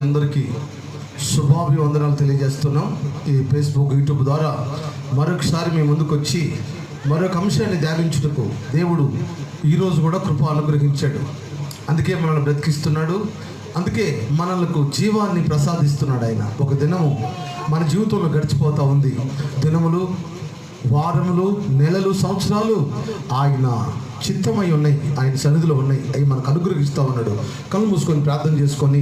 అందరికీ శుభాభివందనాలు తెలియజేస్తున్నాం. ఈ ఫేస్బుక్ యూట్యూబ్ ద్వారా మరొకసారి మీ ముందుకు వచ్చి మరొక అంశాన్ని ధ్యానించుటకు దేవుడు ఈరోజు కూడా కృప అనుగ్రహించాడు. అందుకే మనల్ని బ్రతికిస్తున్నాడు, అందుకే మనలకు జీవాన్ని ప్రసాదిస్తున్నాడు. ఆయన ఒక దినము మన జీవితంలో గడిచిపోతూ ఉంది. దినములు, వారములు, నెలలు, సంవత్సరాలు ఆయన చిత్తమై ఉన్నాయి, ఆయన సన్నిధిలో ఉన్నాయి. అవి మనకు అనుగ్రహిస్తూ ఉన్నాడు. కళ్ళు మూసుకొని ప్రార్థన చేసుకొని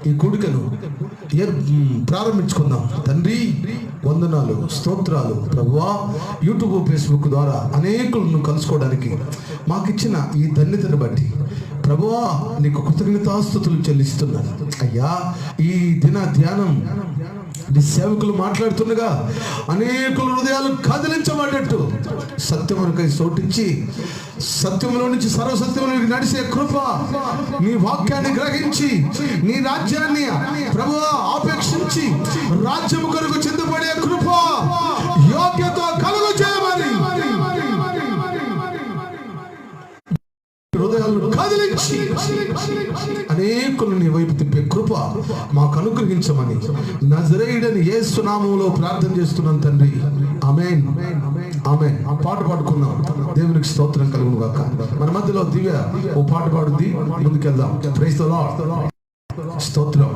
ఈ కూడికను ప్రారంభించుకుందాం. తండ్రి వందనాలు, స్తోత్రాలు ప్రభువా. యూట్యూబ్, ఫేస్బుక్ ద్వారా అనేకులను కలుసుకోవడానికి మాకు ఇచ్చిన ఈ ధన్యతను బట్టి ప్రభువా నీకు కృతజ్ఞతాస్తుతులు చెల్లిస్తున్నాను. అయ్యా, ఈ దిన ధ్యానం నీ సేవకులు మాట్లాడుతుండగా అనేకుల హృదయాలు కదిలించబడ్డట్టు సత్యమునకై చోటించి సత్యములో నుంచి సర్వసత్యములోకి నడిచే కృప, నీ వాక్యాన్ని గ్రహించి నీ రాజ్యాన్ని ప్రభువా ఆపేక్షించి రాజ్యము కొరకు చింతపడే కృప, యోగ్యత కలుగు చేయమని హృదయాలను కదిలించి అనేకులు నీ వైపు తిప్పే కృప మాకు అనుగ్రహించమని నజరేయుడని యేసు నామములో ప్రార్థన చేస్తున్నాను తండ్రి. ఆమేన్, ఆమేన్. ఆ పాట పాడుకున్నాం. దేవునికి స్తోత్రం కలుగును గాక. మన మధ్యలో దివ్య ఓ పాట పాడుద్ది, ముందుకెళ్దాం. Praise the Lord. స్తోత్రం.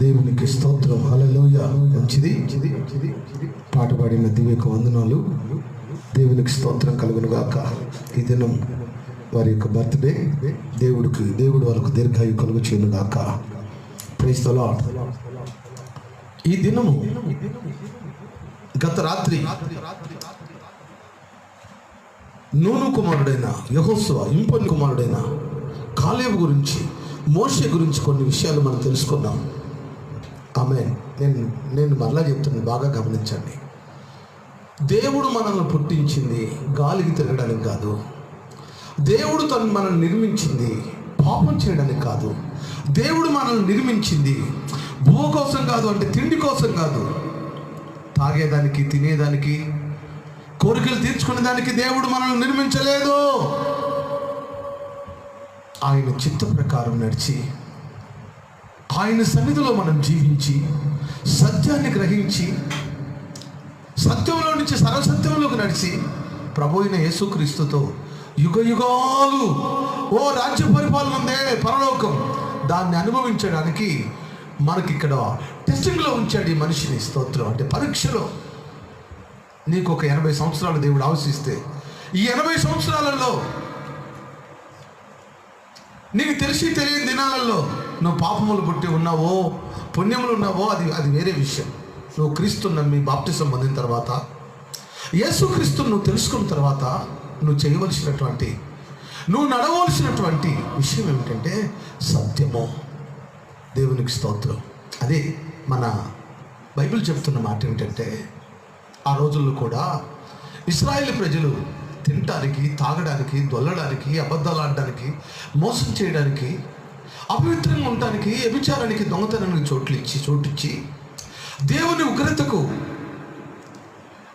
దేవునికి స్తోత్రం. హల్లెలూయా. మంచిది. పాట పాడిన దివ్యకు వందనాలు. దేవునికి స్తోత్రం కలుగును గాక. ఈ దినం వారి యొక్క బర్త్డే. దేవుడు వాళ్ళకు దీర్ఘాయు కలుగు చేయను గాక. Praise the Lord. ఈ దినము గత రాత్రి నూను కుమారుడైన యెహోషువ, ఇంపని కుమారుడైన కాలేబు గురించి, మోషే గురించి కొన్ని విషయాలు మనం తెలుసుకున్నాం. ఆమేన్. నేను మరలా చెప్తున్నాను, బాగా గమనించండి. దేవుడు మనల్ని పుట్టించింది గాలికి తిరగడానికి కాదు. దేవుడు మనల్ని నిర్మించింది పాపం చేయడానికి కాదు. దేవుడు మనల్ని నిర్మించింది భూమి కోసం కాదు, అంటే తిండి కోసం కాదు. తాగేదానికి, తినేదానికి, కోరికలు తీర్చుకునే దానికి దేవుడు మనల్ని నిర్మించలేదు. ఆయన చిత్త ప్రకారం నడిచి, ఆయన సన్నిధిలో మనం జీవించి, సత్యాన్ని గ్రహించి, సత్యంలో నుంచి సర్వసత్యంలోకి నడిచి, ప్రభు అయిన యేసుక్రీస్తుతో యుగ యుగాలు ఓ రాజ్య పరిపాలన ఉందే పరలోకం, దాన్ని అనుభవించడానికి మనకిక్కడ టెస్టింగ్లో ఉంచాడు ఈ మనిషిని. స్తోత్రం. అంటే పరీక్షలో. నీకు ఒక 80 సంవత్సరాలు దేవుడు ఆవశిస్తే, ఈ 80 సంవత్సరాలలో నీకు తెలిసి తెలియని దినాలలో నువ్వు పాపములు పుట్టి ఉన్నావో, పుణ్యములు ఉన్నావో, అది వేరే విషయం. నువ్వు క్రీస్తుని నమ్మి బాప్టిజం పొందిన తర్వాత, యేసు క్రీస్తుని నువ్వు తెలుసుకున్న తర్వాత నువ్వు చేయవలసినటువంటి, నువ్వు నడవలసినటువంటి విషయం ఏమిటంటే సత్యము. దేవునికి స్తోత్రం. అదే మన బైబిల్ చెప్తున్న మాట ఏమిటంటే, ఆ రోజుల్లో కూడా ఇశ్రాయేలు ప్రజలు తినడానికి, తాగడానికి, దొల్లడానికి, అబద్ధాలు ఆడడానికి, మోసం చేయడానికి, అపవిత్రంగా ఉండడానికి, వ్యభిచారానికి, దొంగతనానికి చోటిచ్చి దేవుని ఉగ్రతకు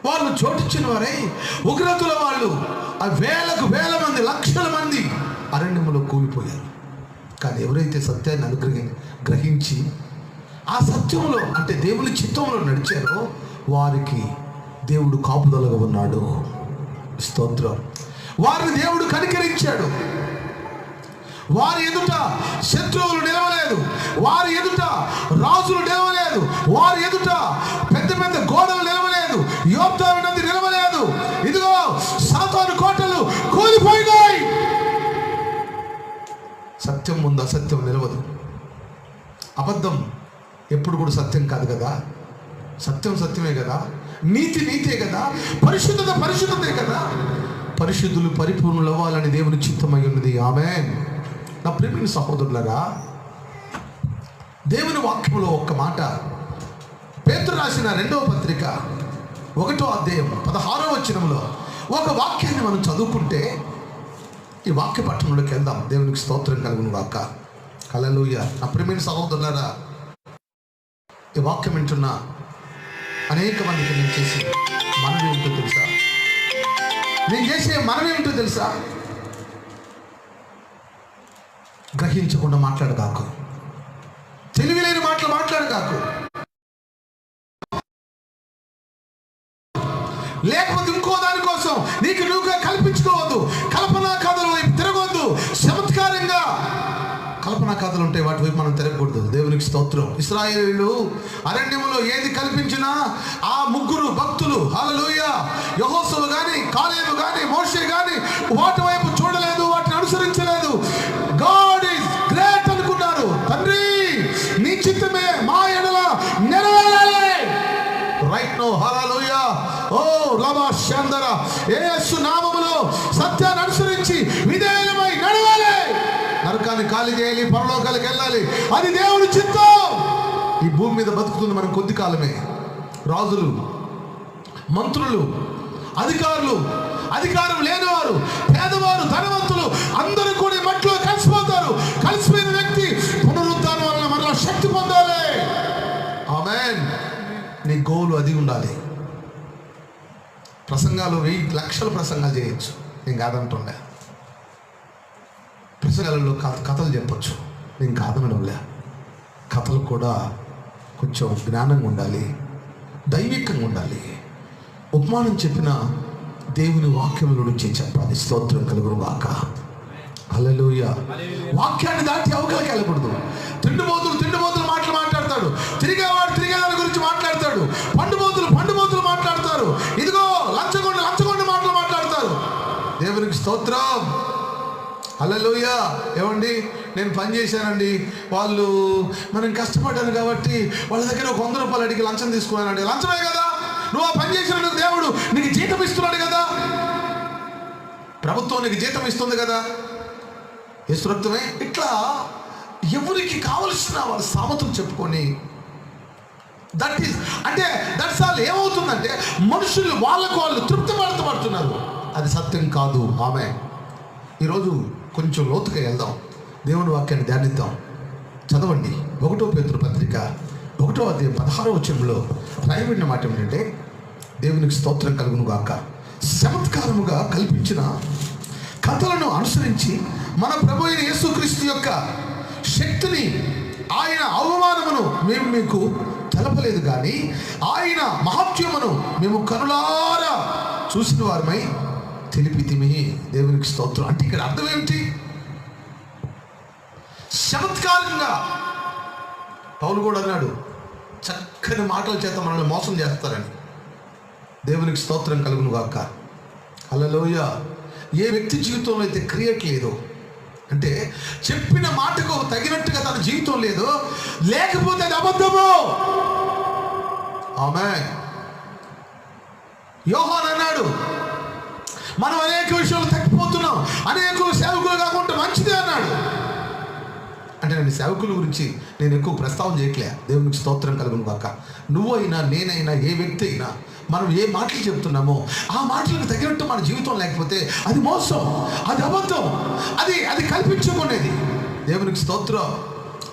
వాళ్ళు చోటిచ్చిన వారై, ఉగ్రతల వాళ్ళు వేల మంది, లక్షల మంది అరణ్యములో కూలిపోయారు. కానీ ఎవరైతే సత్యాన్ని గ్రహించి ఆ సత్యంలో, అంటే దేవుని చిత్తంలో నడిచారో వారికి దేవుడు కాపుదలగా ఉన్నాడు. స్తోత్రం. వారిని దేవుడు కనికరించాడు. వారి ఎదుట శత్రువులు నిలవలేదు, వారి ఎదుట రాజులు నిలవలేదు, వారి ఎదుట పెద్ద పెద్ద గోడలు నిలవలేదు, యోర్దాను నది నిలవలేదు. ఇదిగో సాతాను కోటలు కూలిపోయినాయి. సత్యం ముందు అసత్యం నిలవదు. అబద్ధం ఎప్పుడు కూడా సత్యం కాదు కదా. సత్యం సత్యమే కదా, నీతి నీతే కదా, పరిశుద్ధతే కదా. పరిశుద్ధులు పరిపూర్ణులు అవ్వాలని దేవుని చిత్తమై ఉన్నది. ఆమేన్. నా ప్రియమైన సహోదరులారా, దేవుని వాక్యంలో ఒక్క మాట, పేతురు రాసిన 2వ పత్రిక 1వ అధ్యాయం 16వ వచనంలో ఒక వాక్యాన్ని మనం చదువుకుంటే, ఈ వాక్య పట్టణంలోకి వెళ్దాం. దేవునికి స్తోత్రం కలుగును గాక. హల్లెలూయా. నా ప్రియమైన సహోదరులారా, ఈ వాక్యం వింటున్న అనేక మందికి నేను చేసే మనవి ఏమిటో తెలుసా? గ్రహించకుండా మాట్లాడగాకు, తెలివిలేని మాటలు మాట్లాడగాకు, లేకపోతే ఇంకో దానికోసం నీకు నువ్వుగా కల్పించుకోవద్దు. కల్పనా కథల వైపు తిరగవద్దు. చమత్కారంగా కల్పనా కథలు ఉంటాయి, వాటి వైపు మనం తిరగకూడదు. దేవునికి స్తోత్రం. ఇశ్రాయేలీయులు అరణ్యంలో ఏది కల్పించినా ఆ ముగ్గురు భక్తులు, హల్లెలూయా, యెహోషువ గాని, కాలేబు గాని, మోషే గాని వాటి వైపు చూడలేదు, వాటిని అనుసరించలేదు. గాడ్ ఈజ్ గ్రేట్ అనుకున్నారు. తండ్రి నీ చిత్తమే మా ఎడల నెరవేరాలి. Right now. హల్లెలూయా. ఓ లబా శందర, యేసు నామములో సత్యాన్ని అనుసరించి విధేయులమై నడవాలి. నరకాన్ని ఖాళీ చేయాలి, పరలోకాలకు వెళ్ళాలి. అది దేవుని చిత్తం. ఈ భూమి మీద బతుకుతుంది మనం కొద్ది కాలమే. రాజులు, మంత్రులు, అధికారులు, అధికారం లేనివారు, పేదవారు, ధనవంతులు అందరూ కూడా మట్టిలో కలిసిపోతారు. కలిసిపోయిన వ్యక్తి పునరుద్ధానం వలన మరలా శక్తి పొందాలి. ఆమేన్. నీ గోలు అది ఉండాలి. ప్రసంగాలు 1000 లక్షల ప్రసంగాలు చేయొచ్చు, నేను కాదంటుండే. ప్రసంగాలలో కథలు చెప్పచ్చు, నేను కాదనడంలే. కథలు కూడా కొంచెం జ్ఞానంగా ఉండాలి, దైవికంగా ఉండాలి. ఉపమానం చెప్పిన దేవుని వాక్యముల నుంచి చెప్పాలి. స్తోత్రం కలుగును గాక. హల్లెలూయా. వాక్యాన్ని దాటి అవకలకి వెళ్ళకూడదు. తిండిపోతులు మాటలు మాట్లాడతాడు. హల్లెలూయా. ఏమండి, నేను పని చేశానండి, వాళ్ళు మనం కష్టపడ్డాను కాబట్టి వాళ్ళ దగ్గర ఒక 100 రూపాయలు అడిగి లంచం తీసుకున్నానండి. లంచమే కదా, నువ్వు ఆ పని చేసినందుకు దేవుడు నీకు జీతం ఇస్తున్నాడు కదా, ప్రభుత్వం నీకు జీతం ఇస్తుంది కదా, ఇస్తురక్తమే. ఇట్లా ఎవరికి కావలసిన వాళ్ళ సామర్థ్యం చెప్పుకొని దట్స్ ఆల్. ఏమవుతుందంటే మనుషులు వాళ్ళకు వాళ్ళు తృప్తి పడుతున్నారు. అది సత్యం కాదు. ఆమె ఈరోజు కొంచెం లోతుగా వెళ్దాం, దేవుని వాక్యాన్ని ధ్యానిద్దాం. చదవండి 1 పేతురు పత్రిక 1వ అధ్యాయం 16వ వచనంలో రాయబడిన మాట ఏమిటంటే, దేవునికి స్తోత్రం కలుగును గాక, చమత్కారముగా కల్పించిన కథలను అనుసరించి మన ప్రభు అయిన యేసుక్రీస్తు యొక్క శక్తిని, ఆయన అవమానమును మేము మీకు తెలపలేదు కానీ ఆయన మహాత్మ్యమును మేము కనులారా చూసిన వారమై తెలిపితిమి. దేవునికి స్తోత్రం. అంటే ఇక్కడ అర్థం ఏమిటి? చమత్కారంగా పౌలు కూడా అన్నాడు, చక్కని మాటల చేత మనల్ని మోసం చేస్తారని. దేవునికి స్తోత్రం కలుగును గాక. హల్లెలూయా. ఏ వ్యక్తి జీవితంలో అయితే క్రియేట్ లేదో, అంటే చెప్పిన మాటకు తగినట్టుగా తన జీవితం లేదో, లేకపోతే అది అబద్ధము. ఆమేన్. యోహాను అన్నాడు, మనం అనేక విషయాలు తగ్గిపోతున్నాం, అనేకులు సేవకులు కాకుండా మంచిదే అన్నాడు. అంటే నేను సేవకుల గురించి నేను ఎక్కువ ప్రస్తావన చేయట్లే. దేవునికి స్తోత్రం కలుగును గాక. నువ్వైనా నేనైనా ఏ వ్యక్తి అయినా మనం ఏ మాటలు చెప్తున్నామో ఆ మాటలకు తగినట్టు మన జీవితం లేకపోతే అది మోసం, అది అబద్ధం, అది కల్పించుకునేది. దేవునికి స్తోత్రం.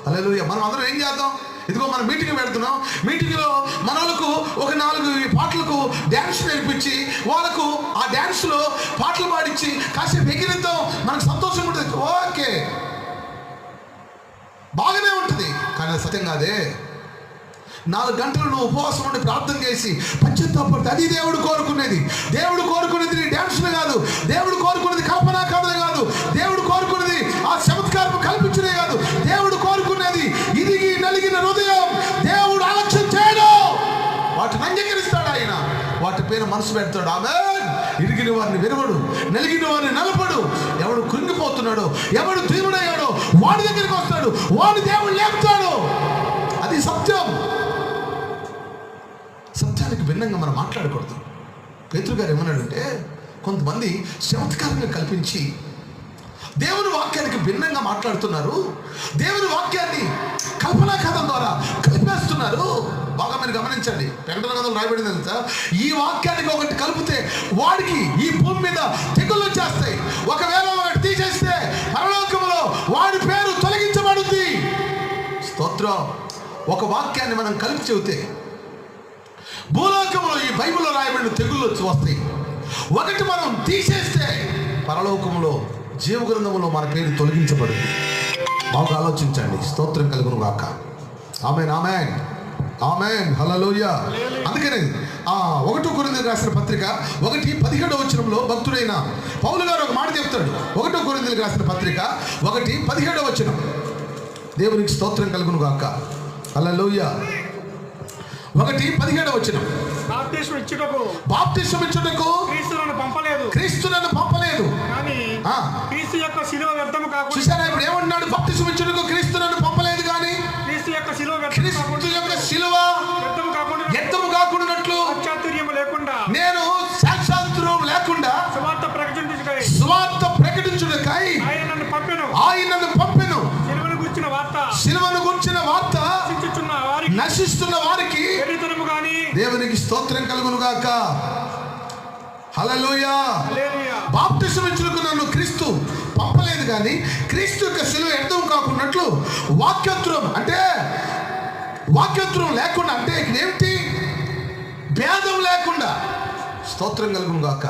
హల్లెలూయా. మనం అందరం ఏం చేద్దాం? ఇదిగో మనం మీటింగ్ పెడుతున్నాం, మీటింగ్లో మన వాళ్ళకు ఒక 4 పాటలకు డ్యాన్స్ నేర్పించి వాళ్ళకు ఆ డ్యాన్స్లో పాటలు పాడించి కాసేపు ఎగిరిద్దాం, మనకు సంతోషం ఉంటుంది. ఓకే, బాగానే ఉంటుంది, కానీ అది సత్యం కాదే. 4 గంటలు నువ్వు ఉపవాసం ఉండి ప్రార్థన చేసి పశ్చాత్తాపడితే అది దేవుడు కోరుకునేది. దేవుడు కోరుకునేది నీ డ్యాన్స్లు కాదు, దేవుడు కోరుకునేది కల్పనా కథలు కాదు, దేవుడు కోరుకునేది ఆ చమత్కారం కల్పించడే కాదు. దేవుడు కోరుకునేది ఇదిగి నలిగిన హృదయం దేవుడు ఆలక్ష్యం చేయడు. వాటిని అంగీకరిస్తాడు ఆయన, వాటి పైన మనసు పెడతాడు. ఆమేన్. ఇరిగిన వారిని విరవడు, నలిగిన వారిని నలపడు. ఎవడు కృంగిపోతున్నాడో, ఎవడు దీనుడయ్యాడో వాడి దగ్గరికి వస్తాడు, వాడి దేవుడు లేపుతాడు. అది సత్యం. సత్యానికి భిన్నంగా మనం మాట్లాడకూడదు. పేతురు గారు ఏమన్నాడంటే, కొంతమంది చమత్కారంగా కల్పించి దేవుని వాక్యానికి భిన్నంగా మాట్లాడుతున్నారు, దేవుని వాక్యాన్ని కల్పనా కథ ద్వారా కలిపేస్తున్నారు. బాగా మీరు గమనించండి, ప్రకటన గ్రంథంలో రాయబడింది తెలుసా, ఈ వాక్యానికి ఒకటి కలిపితే వాడికి ఈ భూమి మీద తెగుళ్ళు వచ్చేస్తాయి. ఒకవేళ ఒకటి తీసేస్తే పరలోకములో వాడి పేరు తొలగించబడుద్ది. స్తోత్రం. ఒక వాక్యాన్ని మనం కలిపి చెబితే భూలోకంలో ఈ బైబిల్లో రాయబడిన తెగుళ్ళు వస్తాయి. ఒకటి మనం తీసేస్తే పరలోకంలో జీవగ్రంథంలో మన పేరు తొలగించబడుతుంది. బాగా ఆలోచించండి. స్తోత్రం కలుగును గాక. ఆమేన్, ఆమేన్, ఆమేన్. హల్లెలూయా. అందుకనే 1 కొరింథీయులకు రాసిన పత్రిక 1:17 వచనంలో భక్తుడైన పౌలు గారు ఒక మాట చెప్తాడు. 1 కొరింథీయులకు రాసిన పత్రిక 1:17 వచనం. దేవునికి స్తోత్రం కలుగును గాక. హల్లెలూయా. 1:17 వచనం. బాప్తిస్మం ఇచ్చుటకు క్రీస్తు నన్ను పంపలేదు కానీ క్రీస్తు యొక్క శిలువ వ్యర్థము కాకుండా. చూసారా ఇప్పుడు ఏమంటున్నాడు? బాప్తిస్మం ఇచ్చుటకు క్రీస్తు నన్ను పంపలేదు కానీ క్రీస్తు యొక్క శిలువ వ్యర్థము కాకుండానట్లు నేను సాక్షాత్తురం లేకుండా సువార్త ప్రకటించుటకై ఆయన నన్ను పంపెను. శిలువను గుర్చిన వార్త నశిస్తున్న వారికి దేవునికి స్తోత్రం కలుగును గాక. హల్లెలూయా. బాప్తిస్మం ఇచ్చుటకు నన్ను క్రీస్తు పంపలేదు కానీ క్రీస్తు యొక్క శిలువ వ్యర్థం కాకున్నట్లు వాక్యత్వం, అంటే వాక్యత్వం లేకుండా, అంటే ఇక్కడ ఏమిటి? భేదం లేకుండా. స్తోత్రం కలుగును గాక.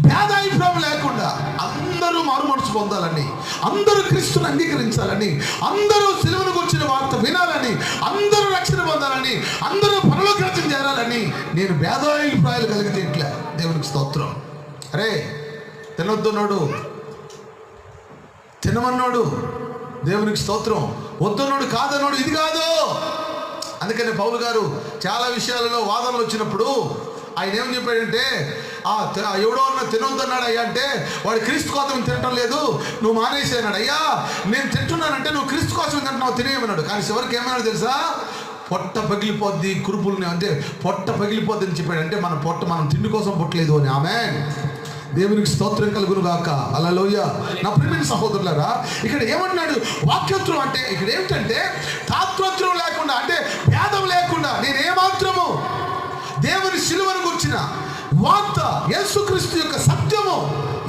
భేదాభిప్రాయం లేకుండా అందరూ మారు మనసు పొందాలని, అందరూ క్రీస్తుని అంగీకరించాలని, అందరూ సిలువను గురించిన వార్త వినాలని, అందరూ రక్షణ పొందాలని, అందరూ పరలోక రాజ్యం చేరాలని నేను భేదాభిప్రాయాలు కలిగితే ఇట్లా. దేవునికి స్తోత్రం. అరే తినొద్దున్నాడు, తినమన్నాడు, దేవునికి స్తోత్రం. వద్దన్నాడు, కాదన్నాడు, ఇది కాదు. అందుకని పౌలు గారు చాలా విషయాలలో వాదనలు వచ్చినప్పుడు ఆయన ఏమని చెప్పాడంటే, ఎవడో అన్న తినొద్దన్నాడు అయ్యా అంటే, వాడు క్రీస్తు కోసం తినటం లేదు, నువ్వు మానేసి అన్నాడు. అయ్యా నేను తింటున్నానంటే నువ్వు క్రీస్తు కోసం తింటున్నావు, తినేయమన్నాడు. కానీ చివరికి ఏమన్నాడు తెలుసా? పొట్ట పగిలిపోద్ది, కురుపుల్ని అంటే పొట్ట పగిలిపోద్ది అని చెప్పాడు. అంటే మన పొట్ట మనం తిండి కోసం పుట్టలేదు అని. ఆమేన్. దేవునికి స్తోత్రం కలుగును గాక. హల్లెలూయా. నా ప్రియమైన సహోదరులారా, ఇక్కడ ఏమన్నాడు? వాక్యోత్తరం అంటే ఇక్కడ ఏమిటంటే తాత్రోత్తరం లేకుండా, అంటే భేదం లేకుండా, నేనేమాత్రము దేవుని శిలువను గురించిన వార్త, యేసుక్రీస్తు యొక్క సత్యము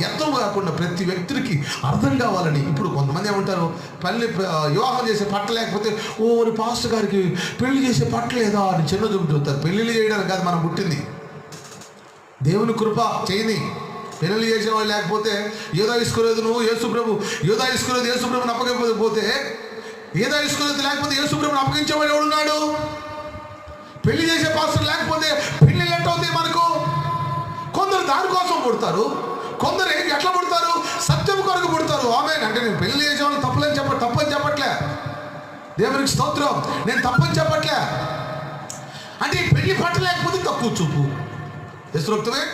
ఎంతం కాకుండా ప్రతి వ్యక్తికి అర్థం కావాలని. ఇప్పుడు కొంతమంది ఏమంటారు, వివాహం చేసే పట్ట లేకపోతే పాస్టర్ గారికి పెళ్లి చేసే పట్ట లేదా అని చిన్న చూపుతారు. పెళ్లిళ్ళు చేయడానికి కాదు మనం పుట్టింది, దేవుని కృప చేయని. పెళ్లి చేసేవాళ్ళు లేకపోతే ఏదో ఇసుకోలేదు నువ్వు యేసుప్రభు, ఏదో ఇసుకోలేదు యేసుప్రభుని అప్పకపోతే, ఏదో ఇసుకోలేదు లేకపోతే యేసుప్రభుని అప్పగించేవాడు ఎవడున్నాడు? పెళ్లి చేసే పాస్టర్ లేకపోతే పెళ్లి ఎట్టవుతాయి మనకు? కొందరు దానికోసం పుడతారు, కొందరు ఎట్లా పుడతారు? సత్యం కొరకు పుడతారు. ఆమేన్. అంటే నేను పెళ్లి చేసేవాళ్ళు తప్పని చెప్పట్లే, దేవునికి స్తోత్రం, నేను తప్పని చెప్పట్లే. అంటే పెళ్లి పట్టలేకపోతే తక్కువ చూపు. యేసురక్తమే.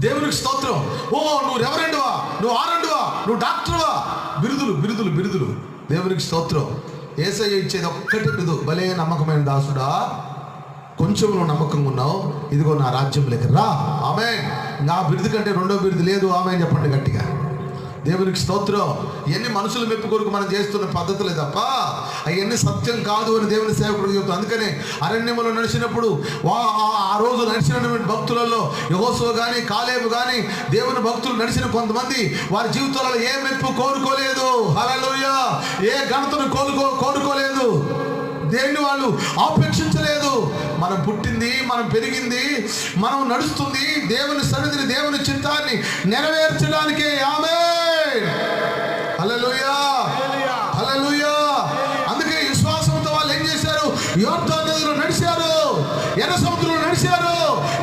దేవునికి స్తోత్రం. నువ్వు రెవరెండువా, నువ్వు ఆరెండువా, నువ్వు డాక్టర్వా, బిరుదులు. దేవునికి స్తోత్రం. యేసయ్య ఇచ్చేది ఒక్కటి బిరుదు, భలే నమ్మకమైన దాసుడా, కొంచెం నువ్వు నమ్మకంగా ఉన్నావు, ఇదిగో నా రాజ్యంలోకి రా. ఆమేన్. నా బిరుదు కంటే రెండో బిరుదు లేదు. ఆమేన్ చెప్పండి గట్టిగా. దేవునికి స్తోత్రం. ఇవన్నీ మనుషుల మెప్పు కొరకు మనం చేస్తున్న పద్ధతులే తప్ప అవన్నీ సత్యం కాదు అని దేవుని సేవకుడు చెప్తాం. అందుకనే అరణ్యములో నడిచినప్పుడు ఆ రోజు నడిచినటువంటి భక్తులలో యెహోషువ కానీ కాలేబు కానీ దేవుని భక్తులు నడిచిన కొంతమంది వారి జీవితాలలో ఏ మెప్పు కోరుకోలేదు. హల్లెలూయా. ఏ ఘనతను కోరుకోలేదు. దేన్ని వాళ్ళు ఆపేక్షించలేదు. మనం పుట్టింది, మనం పెరిగింది, మనం నడుస్తుంది దేవుని సన్నిధిని, దేవుని చిత్తాన్ని నెరవేర్చడానికే. ఆమేన్. హల్లెలూయా. హల్లెలూయా. అందుకే విశ్వాసంతో వాళ్ళు ఏం చేశారు? యోర్దాను నదిలో నడిచారు, ఎర్ర సముద్రంలో నడిచారు,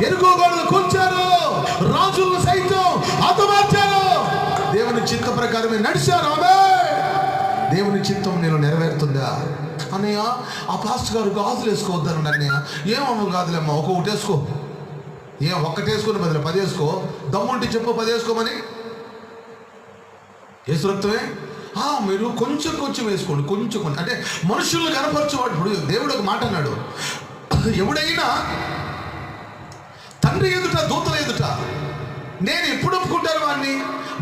ఎరుకో గోడలు కూల్చారు, రాజులను సైతం హతమార్చారు, దేవుని చిత్త ప్రకారమే నడిచారు. ఆమేన్. దేవుని చిత్తం నేను నెరవేరుతుందా? అన్నయ్య ఆ పాస్టర్ గారు గాజులు వేసుకోవద్దానండి. అన్నయ్య ఏమమ్మ గాజులేమ్మా, ఒకటి వేసుకో. ఒక్కటి వేసుకుని బదులు 10 వేసుకో. దమ్ముంటే చెప్పు 10 వేసుకోమని. యేసురక్తమే. మీరు కొంచెం వేసుకోండి, కొంచెం. అంటే మనుషులను కనపరచేవాడు. ఇప్పుడు దేవుడు ఒక మాట అన్నాడు, ఎవడైనా తండ్రి ఎదుట దూతల ఎదుట నేను ఎప్పుడు ఒప్పుకుంటాను వాడిని?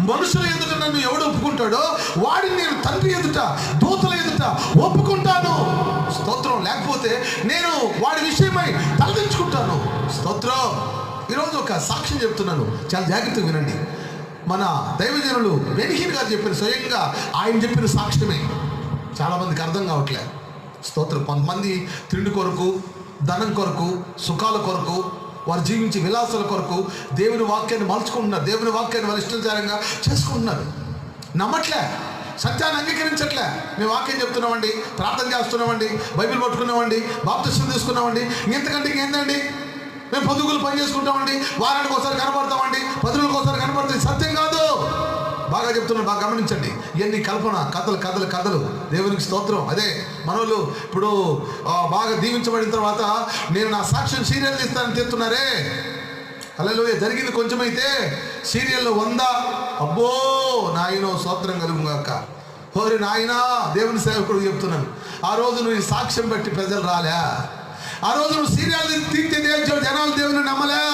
మనుషుల ఎదుట నన్ను ఎవడు ఒప్పుకుంటాడో వాడిని నేను తండ్రి ఎదుట దూతల ఎదుట ఒప్పుకుంటాను. స్తోత్రం. లేకపోతే నేను వాడి విషయమై తలదించుకుంటాను. స్తోత్రం. ఈరోజు ఒక సాక్ష్యం చెప్తున్నాను, చాలా జాగ్రత్తగా వినండి. మన దైవజనులు బెనిహీన్ గారు చెప్పిన, స్వయంగా ఆయన చెప్పిన సాక్ష్యమే చాలామందికి అర్థం కావట్లేదు. స్తోత్రం. కొంతమంది తిండి కొరకు, ధనం కొరకు, సుఖాల కొరకు, వారు జీవించే విలాసాల కొరకు దేవుని వాక్యాన్ని మలుచుకుంటున్నారు, దేవుని వాక్యాన్ని వారు ఇష్టానుసారంగా చేసుకుంటున్నారు. నమ్మట్లే, సత్యాన్ని అంగీకరించట్లే. మేము వాక్యం చెప్తున్నామండి, ప్రార్థన చేస్తున్నామండి, బైబిల్ పట్టుకున్నామండి, బాప్తిస్మం తీసుకున్నామండి, ఇంతకంటే ఇంకేందండి, మేము పొదుగులు పని చేసుకుంటామండి, వారానికి ఒకసారి కనపడతామండి, 10 రోజులకు ఒకసారి కనపడుతుంది. సత్యం కాదు. బాగా చెప్తున్నాను, బాగా గమనించండి. ఇవన్నీ కల్పన, కథలు. దేవునికి స్తోత్రం. అదే మనోళ్ళు ఇప్పుడు బాగా దీవించబడిన తర్వాత నేను నా సాక్ష్యం సీరియల్ తీస్తానని తీస్తున్నారే. హల్లెలూయా. జరిగింది కొంచెమైతే సీరియల్లో 100. అబ్బో నాయనో, స్తోత్రం కలుగుగాక. ఓరి నాయనా, దేవుని సేవకుడు చెప్తున్నాను, ఆ రోజు నువ్వు ఈ సాక్ష్యం బట్టి ప్రజలు రాలే. ఆ రోజు నువ్వు సీరియల్ తీర్చే జనాలు దేవుని నమ్మలే.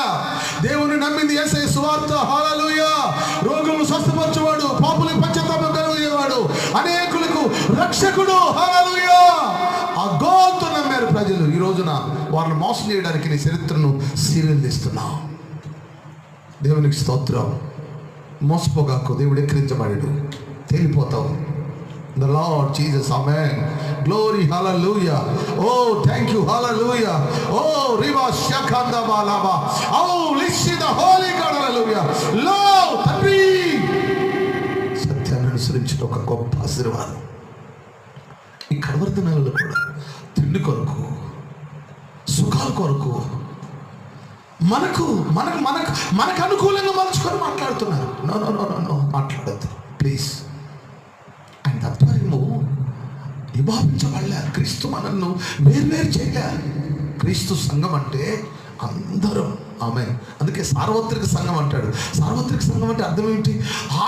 దేవుని నమ్మింది యేసయ్య సువార్త. హల్లెలూయా. రోగులను స్వస్థపరచువాడు, పాపులకు పశ్చాత్తాపం కలిగేవాడు, అనేకులకు రక్షకుడు. హల్లెలూయా. ఆ గోల్తో నమ్మారు ప్రజలు. ఈ రోజున వారిని మోసం చేయడానికి నీ చరిత్రను సీరియల్ తీస్తున్నావు. దేవునికి స్తోత్రం. మోసపోగాకు, దేవుడు ఎక్కిరించబడాడు, తేలిపోతావు. The Lord Jesus, amen. Glory, hallelujah. Oh, thank you, hallelujah. Oh, riva shakanda balaba. Oh, listen the holy God, hallelujah. Lord, తండ్రి సత్యాన్ని అనుసరించిన ఒక గొప్ప ఆశీర్వాదం. ఈ కడవర్తనాలలో కూడా తిండి కొరకు, సుఖాల కొరకు మనకు అనుకూలంగా మలుచుకొని మాట్లాడుతున్నారు. నో మాట్లాడద్దు ప్లీజ్. ఆయన తత్పర్యము విభావించబడలే. క్రీస్తు మనల్ని వేరు చేయలే. క్రీస్తు సంఘం అంటే అందరం. ఆమె అందుకే సార్వత్రిక సంఘం అంటాడు. సార్వత్రిక సంఘం అంటే అర్థం ఏంటి?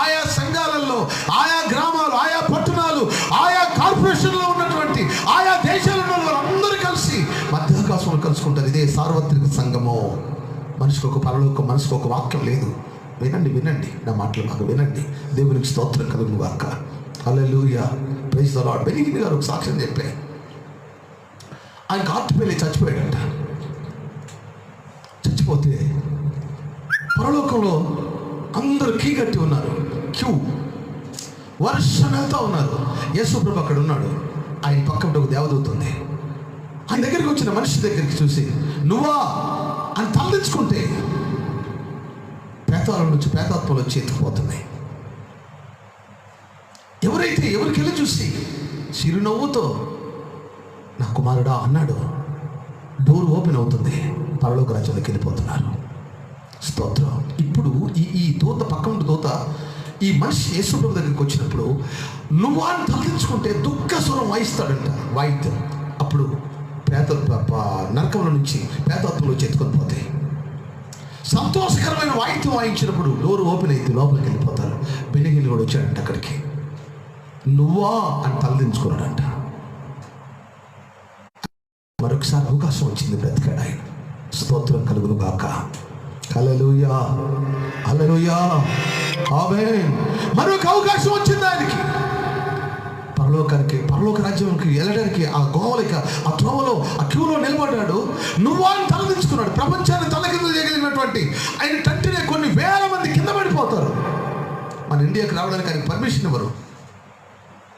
ఆయా సంఘాలలో, ఆయా గ్రామాలు, ఆయా పట్టణాలు, ఆయా కార్పొరేషన్లో ఉన్నటువంటి ఆయా దేశాలలో ఉన్న వాళ్ళందరూ కలిసి మధ్యాకాశంలో కలుసుకుంటారు. ఇదే సార్వత్రిక సంఘము. మనిషికి ఒక పరలోకం, మనిషికి ఒక వాక్యం లేదు. వినండి వినండి, నా మాటలు మాకు వినండి. దేవునికి స్తోత్రం కలుగును గాక. హల్లెలూయా, ప్రైజ్ ది లార్డ్. బెనిగిని గారు ఒక సాక్ష్యం చెప్పే, ఆయనకు హార్ట్ ఫెయిల్ చచ్చిపోయాడంట. చచ్చిపోతే పరలోకంలో అందరూ కీ కట్టి ఉన్నారు, క్యూ, వర్షం వెళ్తా ఉన్నారు. యేసుప్రభు అక్కడ ఉన్నాడు. ఆయన పక్కన ఒక దేవదూత ఉంది. ఆయన దగ్గరికి వచ్చిన మనిషి దగ్గరికి చూసి నువ్వా అని తలదించుకుంటే పేతాల నుంచి పేతాత్మలు వచ్చి ఎత్తుకుపోతున్నాయి. ఎవరికి వెళ్ళి చూసి చిరునవ్వుతో నా కుమారుడా అన్నాడు, డోర్ ఓపెన్ అవుతుంది, పరలోక రాజ్యంలోకి వెళ్ళిపోతున్నారు. స్తోత్రం. ఇప్పుడు ఈ దూత, పక్కన దూత ఈ మనిషి యేసుప్రభు దగ్గరికి వచ్చినప్పుడు నువ్వు అని తలదించుకుంటే దుఃఖ స్వరం వాయిస్తాడంట, వాయిద్యం. అప్పుడు నరకంలో నుంచి పేతాత్మలు వచ్చి ఎత్తుకొని పోతాయి. సంతోషకరమైన వాయిద్యం వాయించినప్పుడు డోర్ ఓపెన్ అయితే లోపలికి వెళ్ళిపోతారు. బెనిగిని కూడా వచ్చాడంట అక్కడికి. నువ్వా అని తలదించుకున్నాడంట. మరొకసారి అవకాశం వచ్చింది, బ్రతికాడు ఆయన. స్తోత్రం కలుగును గాక. హల్లెలూయా, హల్లెలూయా, ఆమేన్. మరొక అవకాశం వచ్చింది ఆయనకి పరలోక రాజ్యానికి వెళ్ళడానికి. ఆ గోవలిక, ఆ త్రోవలో, ఆ క్యూలో నిలబడ్డాడు. నువ్వా అని తలదించుకున్నాడు. ప్రపంచాన్ని తల కింద చేయగలిగినటువంటి ఆయన టంటినే కొన్ని వేల మంది కింద పడిపోతారు. మన ఇండియాకి రావడానికి ఆయనకు పర్మిషన్ ఇవ్వరు.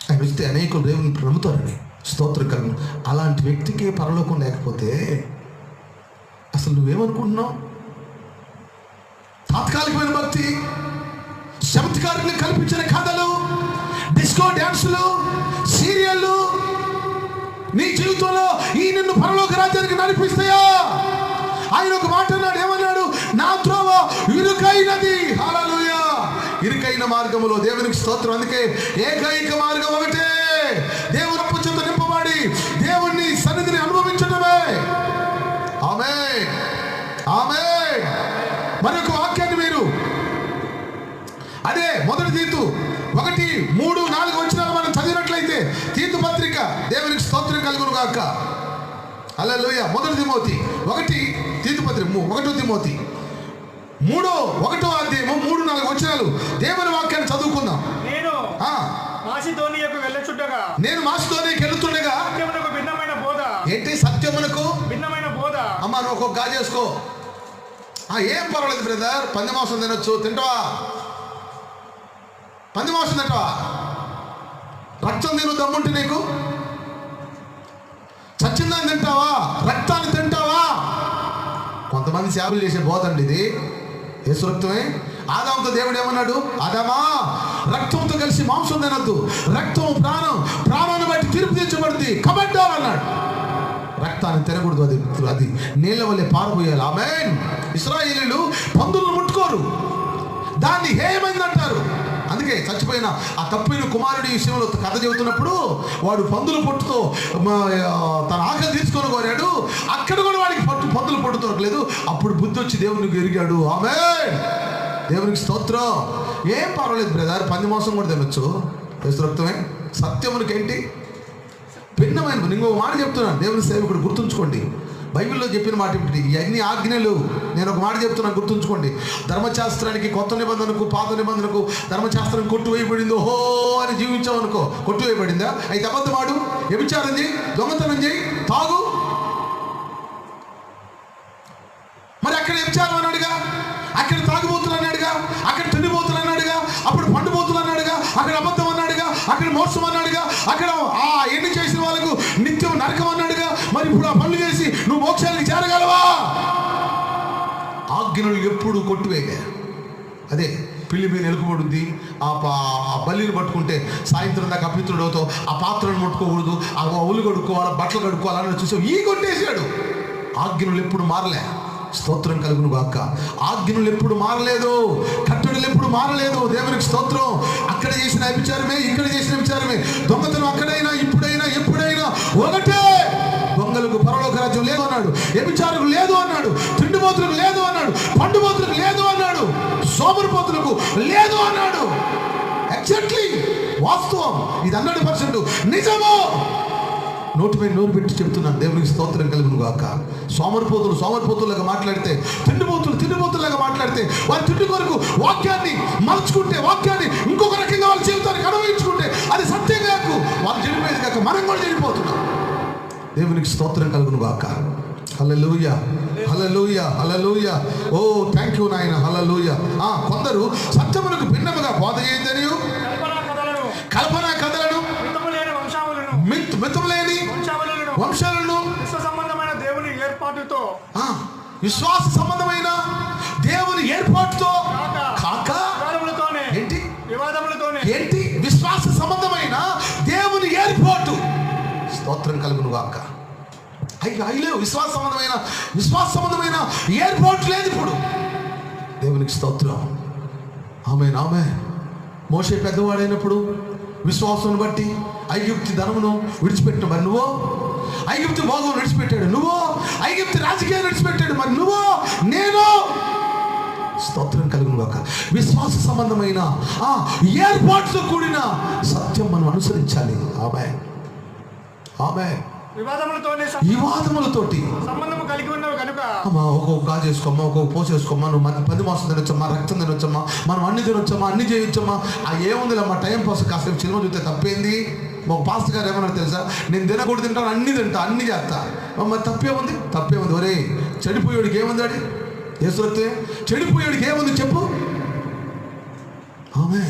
ఆయన వస్తే అనేకులు దేవుని నమ్ముతారని. స్తోత్రం కలుగును. అలాంటి వ్యక్తికి పరలోకం లేకపోతే అసలు నువ్వేమనుకుంటున్నావు? తాత్కాలికమైన భక్తి, చమత్కారులు కల్పించిన కథలు, డిస్కో డ్యాన్సులు, సీరియళ్ళు నీ జీవితంలో ఈ నిన్ను పరలోక రాజ్యానికి నడిపిస్తాయా? ఆయన ఒక మాట అన్నాడు, ఏమన్నాడు? నా త్రోవ ఇరుకైనది. హల్లెలూయా. ఇరుకైన మార్గములో దేవునికి స్తోత్రం. అందుకే ఏకైక మార్గం ఒకటే, దేవుని పుచ్చతో నింపబడి దేవుని సన్నిధిని అనుభవించడమే. ఆమేన్, ఆమేన్. మరొక వాక్యాన్ని మీరు అదే మొదటి తీతు 1:3-4 వచనాలు మనం చదివినట్లయితే, తీతు పత్రిక, దేవునికి స్తోత్రం కలుగును గాక. హల్లెలూయా. మొదటి తిమోతి 1, తీతు పత్రిక 1 తిమోతి 1వ అధ్యాయము 3-4 వచనాలు దేవుని వాక్యాన్ని చదువుకుందాం. నేను మాసిదోనియాకు వెళ్తుండగా భిన్నమైన బోధ. ఏంటి? సత్యమునకు భిన్నమైన బోధ. అమ్మ నువ్వు ఒక్కొక్క గాజేసుకో. ఏం పర్వాలేదు బ్రదర్, పంది మాంసం తినొచ్చు. తింటావా? పంది మాంసం తింటావా? రక్తం తిను దమ్ముంటే నీకు. చచ్చిందని తింటావా? రక్తాన్ని తింటావా? కొంతమంది సేవలు చేసే బోధ అండి ఇది. యేసు రక్తమే. ఆదాముతో దేవుడు ఏమన్నాడు? ఆదామా, రక్తంతో కలిసి మాంసం తినద్దు. రక్తం ప్రాణాన్ని బట్టి తీర్పు తెచ్చబడింది, కబడ్డారు అన్నాడు. రక్తాన్ని తినకూడదు, అది నీళ్ళ వల్లే పారబోయాలి. ఆమేన్. ఇశ్రాయేలీయులు పందులను ముట్టుకోరు, దాన్ని హేయమైందంటారు. అందుకే చచ్చిపోయిన ఆ తప్పిన కుమారుడి విషయంలో కథ చెబుతున్నప్పుడు వాడు పందుల పొట్టుతో తన ఆకలి తీసుకొని కోరాడు. అక్కడ కూడా వాడికి పందుల పొట్టు దొరకలేదు. అప్పుడు బుద్ధి వచ్చి దేవునికి ఎరిగాడు. ఆమేన్, దేవునికి స్తోత్రం. ఏం పర్వాలేదు బ్రదర్, పంది మాంసం కూడా తినొచ్చు. యేసు రక్తమే. సత్యమునికి ఏంటి? భిన్నమైన. ఇంకో మాట చెప్తున్నాను, దేవుని సేవకుడు గుర్తుంచుకోండి. బైబిల్లో చెప్పిన మాట ఏమిటి? అన్ని ఆజ్ఞలు. నేను ఒక మాట చెప్తున్నాను, గుర్తుంచుకోండి. ధర్మశాస్త్రానికి, కొత్త నిబంధనకు, పాత నిబంధనకు ధర్మశాస్త్రం కొట్టువేయబడింది. ఓహో అని జీవించామనుకో, కొట్టువేయబడిందా? అయితే అబద్ధమాడు, వ్యభిచారం చేయి, దొంగతనం చేయి, తాగు. మరి అక్కడ వ్యభిచారం అన్నాడుగా, అక్కడ తాగుబోతులు అన్నాడుగా, అక్కడ తిండిపోతులు అన్నాడుగా, అప్పుడు పండుబోతులు అన్నాడుగా, అక్కడ అబద్ధం అన్నాడుగా, అక్కడ మోసం అన్నాడుగా, అక్కడ ఎన్ని చేసిన వాళ్ళకు నిత్యం నరకం అన్నాడుగా. మరి ఇప్పుడు ఆ పనులు చేసి నువ్వు మోక్షానికి చేరగలవా? ఆజ్ఞలు ఎప్పుడు కొట్టువేగా. అదే పిల్లి మీద ఎలుకబడుద్ది. ఆ బల్లిని పట్టుకుంటే సాయంత్రం దాకా అపిత్రుడవుతావు. ఆ పాత్రను ముట్టుకోకూడదు, ఆ ఒళ్ళు కడుక్కోవాలి, బట్టలు కడుక్కోవాలని చూసావు. ఈ కొట్టేశాడు. ఆజ్ఞలు ఎప్పుడు మారలే. స్తోత్రం కలుగును గాక. ఆజ్ఞలు ఎప్పుడు మారలేదు, కట్టడలు ఎప్పుడు మారలేదు. దేవునికి స్తోత్రం. అక్కడ చేసిన విచారమే, ఇక్కడ చేసిన విచారమే. దొంగతనం అక్కడైనా, ఇప్పుడైనా, ఎప్పుడైనా ఒకటే. దొంగలకు పరలోక రాజ్యం లేదన్నాడు. అన్నాడు, వ్యభిచారులకు లేదు అన్నాడు, తిండిపోతులకు లేదు అన్నాడు, పండుపోతులకు లేదు అన్నాడు, సోమరిపోతులకు లేదు అన్నాడు. ఎగ్జాక్ట్లీ వాస్తవం. ఇది 100% నిజము. నోటి మీద నోరు పెట్టి చెప్తున్నాను. దేవునికి స్తోత్రం కలుగును గాక. సోమరిపోతులుగా మాట్లాడితే, తిండిపోతులుగా మాట్లాడితే, వారి తిండి కొరకు వాక్యాన్ని మలుచుకుంటే, వాక్యాన్ని ఇంకొక రకంగా వాళ్ళ జీవితానికి అనుభవించుకుంటే అది సత్యం కాకు. వాళ్ళు చెడిపోయేది కాక మనం కూడా చెడిపోతున్నాం. దేవునికి స్తోత్రం కలుగును గాక. హల్లెలూయా, హల్లెలూయా, హల్లెలూయా. ఓ థ్యాంక్ యూ నాయన. హల్లెలూయా. కొందరు సత్యమునకు భిన్నముగా బోధ చేయదని కల్పనా కథలను, మితములేని వంశాలను, విశ్వాస సంబంధమైన దేవుని ఏర్పాటుతో కాక ఏంటి విశ్వాస సంబంధమైన దేవుని ఏర్పాటు. స్తోత్రం కలుగును గాక. అయ్యో విశ్వాస సంబంధమైన ఏర్పాటు లేదు ఇప్పుడు. దేవునికి స్తోత్రం. ఆమేన్, ఆమేన్. మోషే పెద్దవాడైనప్పుడు విశ్వాసం బట్టి ఐగుప్తు ధనమును విడిచిపెట్టిన మరి నువ్వు, ఐగుప్తు భోగం విడిచిపెట్టాడు నువ్వు, ఐగుప్తు రాజకీయాలు విడిచిపెట్టాడు మరి నువ్వు, నేను. స్తోత్రం కలుగును గాక. విశ్వాస సంబంధమైన ఏర్పాటుతో కూడిన సత్యం మనం అనుసరించాలి. ఆమేన్, ఆమేన్. వివాదములతోటి సంబంధం కలిగి ఉన్నావు కనుక అమ్మా ఒక్కొక్క గా చేసుకోమ్మా, ఒక్కొక్క పో చేసుకోమ్మా, నువ్వు 10 మాసం తినొచ్చమ్మా, రక్తం తినొచ్చమ్మా, మనం అన్ని తినొచ్చమ్మా, అన్ని చేయొచ్చమ్మా. ఏముందిలే మా టైం పాస్. కాసేపు సినిమా చూస్తే తప్పేంది? ఒక పాస్టర్ గారు ఏమన్నా తెలుసా, నేను తినకూడదు తింటాను, అన్ని తింటా, అన్ని చేస్తా. మరి తప్పేముంది? ఒరే చెడిపోయాడికి ఏముంది? అడి యేసురత్తే చెడిపోయాడికి ఏముంది చెప్పు. ఆమె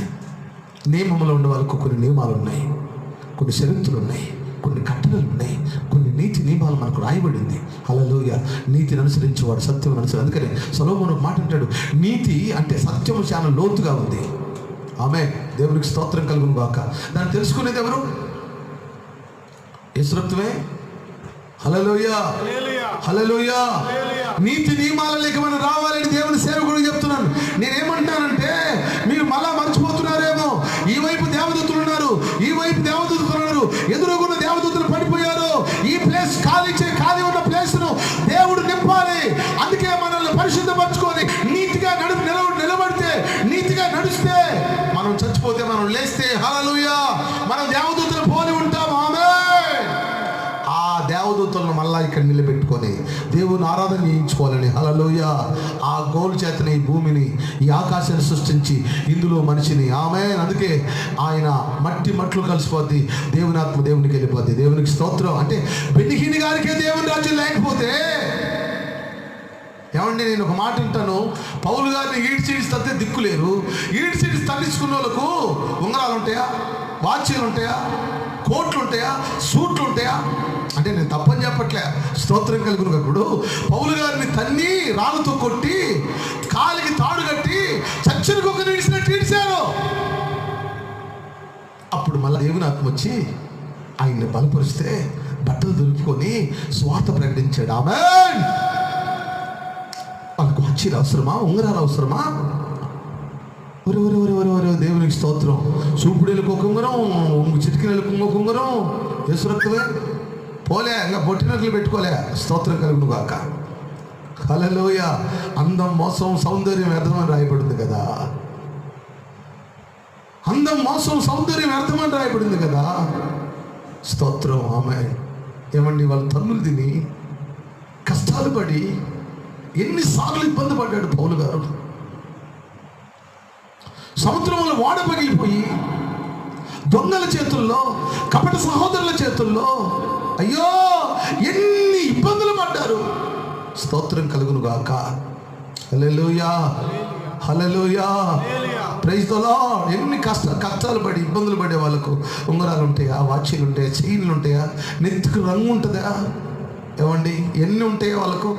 నియమంలో ఉన్న వాళ్ళకు కొన్ని నియమాలు ఉన్నాయి, కొన్ని షరతులు ఉన్నాయి, కొన్ని కట్టడలు ఉన్నాయి, కొన్ని నీతి నియమాలు మనకు రాయబడింది. హల్లెలూయా. నీతిని అనుసరించేవాడు సత్యం అనుసరి. అందుకని సొలొమోను మాట అంటాడు, నీతి అంటే సత్యము చాలా లోతుగా ఉంది. ఆమె దేవునికి స్తోత్రం కలుగును గాక. దాన్ని తెలుసుకునేది ఎవరు? యేసురత్వమే. హల్లెలూయా, హల్లెలూయా. నీతి నియమాలలోకి మనం రావాలని దేవుని సేవకుడు చెప్తున్నాను. నేనేమంటానంటే మీరు మళ్ళా మర్చిపోతున్నారేమో. ఈ వైపు దేవదూతలు ఉన్నారు, ఈ వైపు దేవదూతలు ఉన్నారు, ఎదురుగున్న దేవదూతలు పడిపోయారు. ఈ ప్లేస్ ఖాళీ ఉన్న ప్లేస్ ను దేవుడు నింపాలి. అందుకే మనల్ని పరిశుద్ధపరచుకొని నీతిగా నిలబడితే, నీతిగా నడిస్తే, మనం చచ్చిపోతే మనం లేస్తే హల్లెలూయా మనం దేవదూతలు పోలి ఉంటాం. ఆమేన్. ఆ దేవదూతలను మళ్ళా ఇక్కడ నిలబెట్టుకొని దేవుని ఆరాధన చేయించుకోవాలని హల్లెలూయా. ఆ గోల్ చేతని ఈ భూమిని, ఈ ఆకాశాన్ని సృష్టించి ఇందులో మనిషిని. ఆమేన్. అందుకే ఆయన మట్లు కలిసిపోద్ది, దేవుని ఆత్మ దేవునికి వెళ్ళిపోద్ది. దేవునికి స్తోత్రం. అంటే బెన్నిహీని గారికే దేవుని రాజ్యం లేకపోతే ఏమండి, నేను ఒక మాట వింటాను. పౌలు గారిని ఈడ్చిడిసి తత్తే దిక్కులేరు. ఈడ్చిడిసి తల్లించుకున్న వాళ్ళకు ఉంగరాలు ఉంటాయా, వాచీలు ఉంటాయా, కోట్లు ఉంటాయా, సూట్లు ఉంటాయా? అంటే నేను తప్పని చెప్పట్లే. స్తోత్రం కలుగునప్పుడు పౌలు గారిని తన్ని రాళ్ళతో కొట్టి కాలికి తాడు కట్టి చచ్చిన కుక్కని ఈడ్చినట్టు ఈడ్చారు. అప్పుడు మళ్ళీ దేవుని ఆత్మ వచ్చి ఆయన్ని బలపరిస్తే బట్టలు దులుపుకొని స్వార్థ ప్రకటించాడు. ఆమేన్. వాళ్ళకు వాచీలు అవసరమా, ఉంగరాలు అవసరమా? ఒరే దేవునికి స్తోత్రం. చూపుడేలకు ఒక ఉంగరం, చిటికినలకు ఇంకొక ఉంగరం. యేసురత్వమే పోలే, ఇంకా బొట్టినట్లు పెట్టుకోలే. స్తోత్రం కలుగును గాక. హల్లెలూయా. అందం, మోసం, సౌందర్యం వ్యర్థమని రాయబడింది కదా. అందం, మోసం, సౌందర్యం వ్యర్థమని రాయబడింది కదా. స్తోత్రం. ఆమేన్. ఏమండి, వాళ్ళు తన్నులు తిని కష్టాలు పడి ఎన్నిసార్లు ఇబ్బంది పడ్డాడు పౌలు గారు. సముద్రంలో ఓడ పగిలిపోయి దొంగల చేతుల్లో, కపట సహోదరుల చేతుల్లో అయ్యో ఎన్ని ఇబ్బందులు పడ్డారు. స్తోత్రం కలుగును గాక. హల్లెలూయా, హల్లెలూయా, ప్రైజ్ ది లార్డ్. ఎన్ని కష్టాలు పడి ఇబ్బందులు పడే వాళ్ళకు ఉంగరాలు ఉంటాయా, వాచీలు ఉంటాయా, చైన్లు ఉంటాయా, నెత్తికి రంగు ఉంటుందా? ఏమండి, ఎన్ని ఉంటాయా వాళ్ళకు?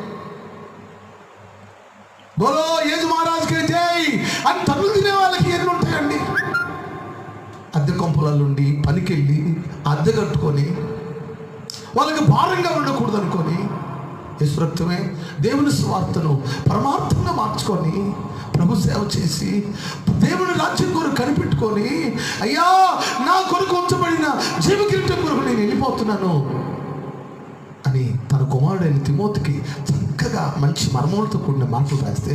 బోలో యేసు మహారాజ్కి జై అని తన్నులు తినే వాళ్ళకి ఎన్ని ఉంటాయండి? అద్దె కొంపలలుండి పనికెళ్ళి అద్దె కట్టుకొని వాళ్ళకి భారంగా ఉండకూడదు అనుకొని యేసురక్తమే దేవుని స్వార్థను పరమార్థంగా మార్చుకొని ప్రభు సేవ చేసి దేవుని రాజ్యం కొరకు కనిపెట్టుకొని అయ్యా నా కొరకు ఉంచబడిన జీవకిరీటం కొరకు నేను వెళ్ళిపోతున్నాను అని తన కుమారుడైన తిమోతికి చక్కగా మంచి మర్మములతో కూడిన మాటలు రాస్తే,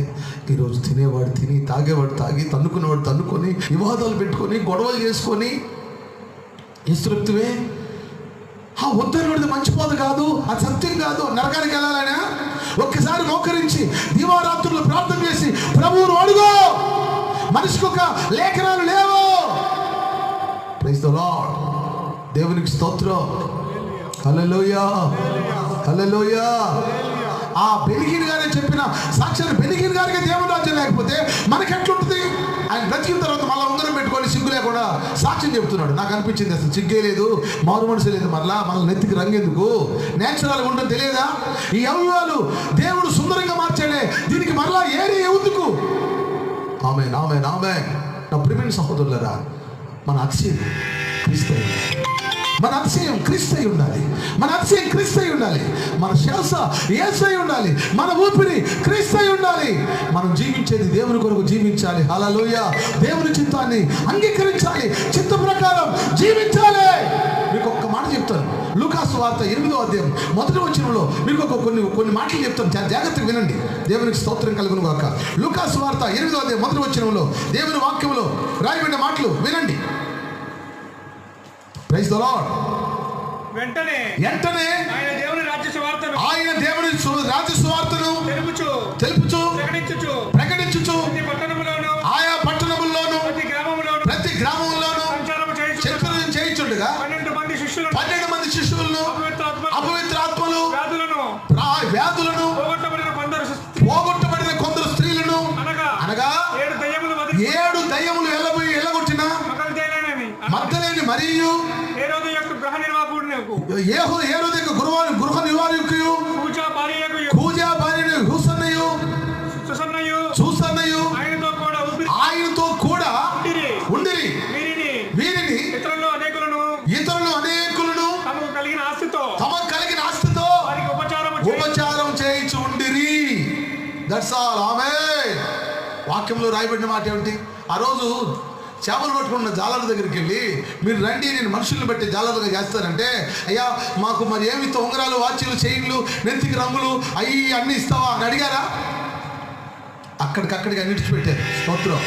ఈరోజు తినేవాడు తిని, తాగేవాడు తాగి, తన్నుకునేవాడు తన్నుకొని, వివాదాలు పెట్టుకొని, గొడవలు చేసుకొని, ఇస్తురక్తువే వద్దనేది మంచి పోదు కాదు, అది సత్యం కాదు, నరకానికి వెళ్ళాలనే ఒక్కసారి మోకరించి దీవారాత్రులు ప్రార్థన చేసి ప్రభువును అడుగు. మనిషికి ఒక లేఖనాలు లేవు. Praise the Lord. దేవునికి స్తోత్రం. హల్లెలూయా, హల్లెలూయా. ఆ బెనిగిన్ గారే చెప్పిన సాక్షాత్ బెనిగిన్ గారికి దేవుని రాజ్యం లేకపోతే మనకెట్లుంటుంది? ఆయన బ్రతికిన తర్వాత మళ్ళీ ఉంగరం పెట్టుకొని సిగ్గు లేకుండా సాక్ష్యం చెప్తున్నాడు. నాకు అనిపించింది అసలు సిగ్గే లేదు, మారు మనసు లేదు, మళ్ళీ నెత్తికి రంగెందుకు, నేచురల్గా ఉంటుంది తెలియదా? ఈ అవయవాలు దేవుడు సుందరంగా మార్చాడే, దీనికి మరలా ఏరి ఎందుకు? ఆమె నామే నామే. నా ప్రియమైన సహోదరులరా, మన అతిశయం క్రీస్తు, మన అతిశయం క్రీస్తు ఉండాలి, మన అతిశయం క్రీస్తు ఉండాలి, మన శ్వాస యేసై ఉండాలి, మన ఊపిరి క్రీస్తు ఉండాలి. మనం జీవించేది దేవుని కొరకు జీవించాలి. హల్లెలూయా. దేవుని చిత్తాన్ని అంగీకరించాలి, చిత్త ప్రకారం జీవించాలి. మీకు ఒక్క మాట చెప్తాను. లూకాసు వార్త 8వ అధ్యాయం 1వ వచనంలో మీకు కొన్ని మాటలు చెప్తాను, జాగ్రత్తగా వినండి. దేవునికి స్తోత్రం కలుగును గాక. లూకాసు వార్త 8వ అధ్యాయం 1వ వచనంలో దేవుని వాక్యంలో రాయబడిన మాటలు వినండి. Praise the Lord. వెంటనే ఆయన దేవుని రాజ్య సువార్తను తెలుపుచు ప్రకటించుచు ఆయా పట్టణముల్లోను ప్రతి గ్రామంలోను సంచారం చేయించుండగా 12 మంది శిష్యులను అపవిత్ర ఆత్మలు వ్యాధులను పోగొట్టబడిన కొందరు స్త్రీలను అనగా 7 దయ్యములు వెళ్ళగొట్టిన మగ్దలేని మరియు హేరోదు యొక్క గృహ నిర్వాహకుయు కూజా భార్యను సూసన్నయు ఆయనతో కూడా ఉండిరి. వీరిని ఇతరులు అనేకులను తమకు కలిగిన ఆస్తితో ఉపచారం చేయించి ఉండిరి. That's all. ఆమేన్. వాక్యంలో రాయబడిన మాట ఏమిటి? ఆ రోజు చేపలు పట్టుకున్న జాలర్ల దగ్గరికి వెళ్ళి, మీరు రండి నేను మనుషుల్ని బట్టి జాలర్లుగా చేస్తారంటే, అయ్యా మాకు మరి ఏమి ఉంగరాలు, వాచీలు, చైన్లు, నెత్తికి రంగులు అన్నీ ఇస్తావా అని అడిగారా? అక్కడికి అన్ని విడిచిపెట్టారు. స్తోత్రం.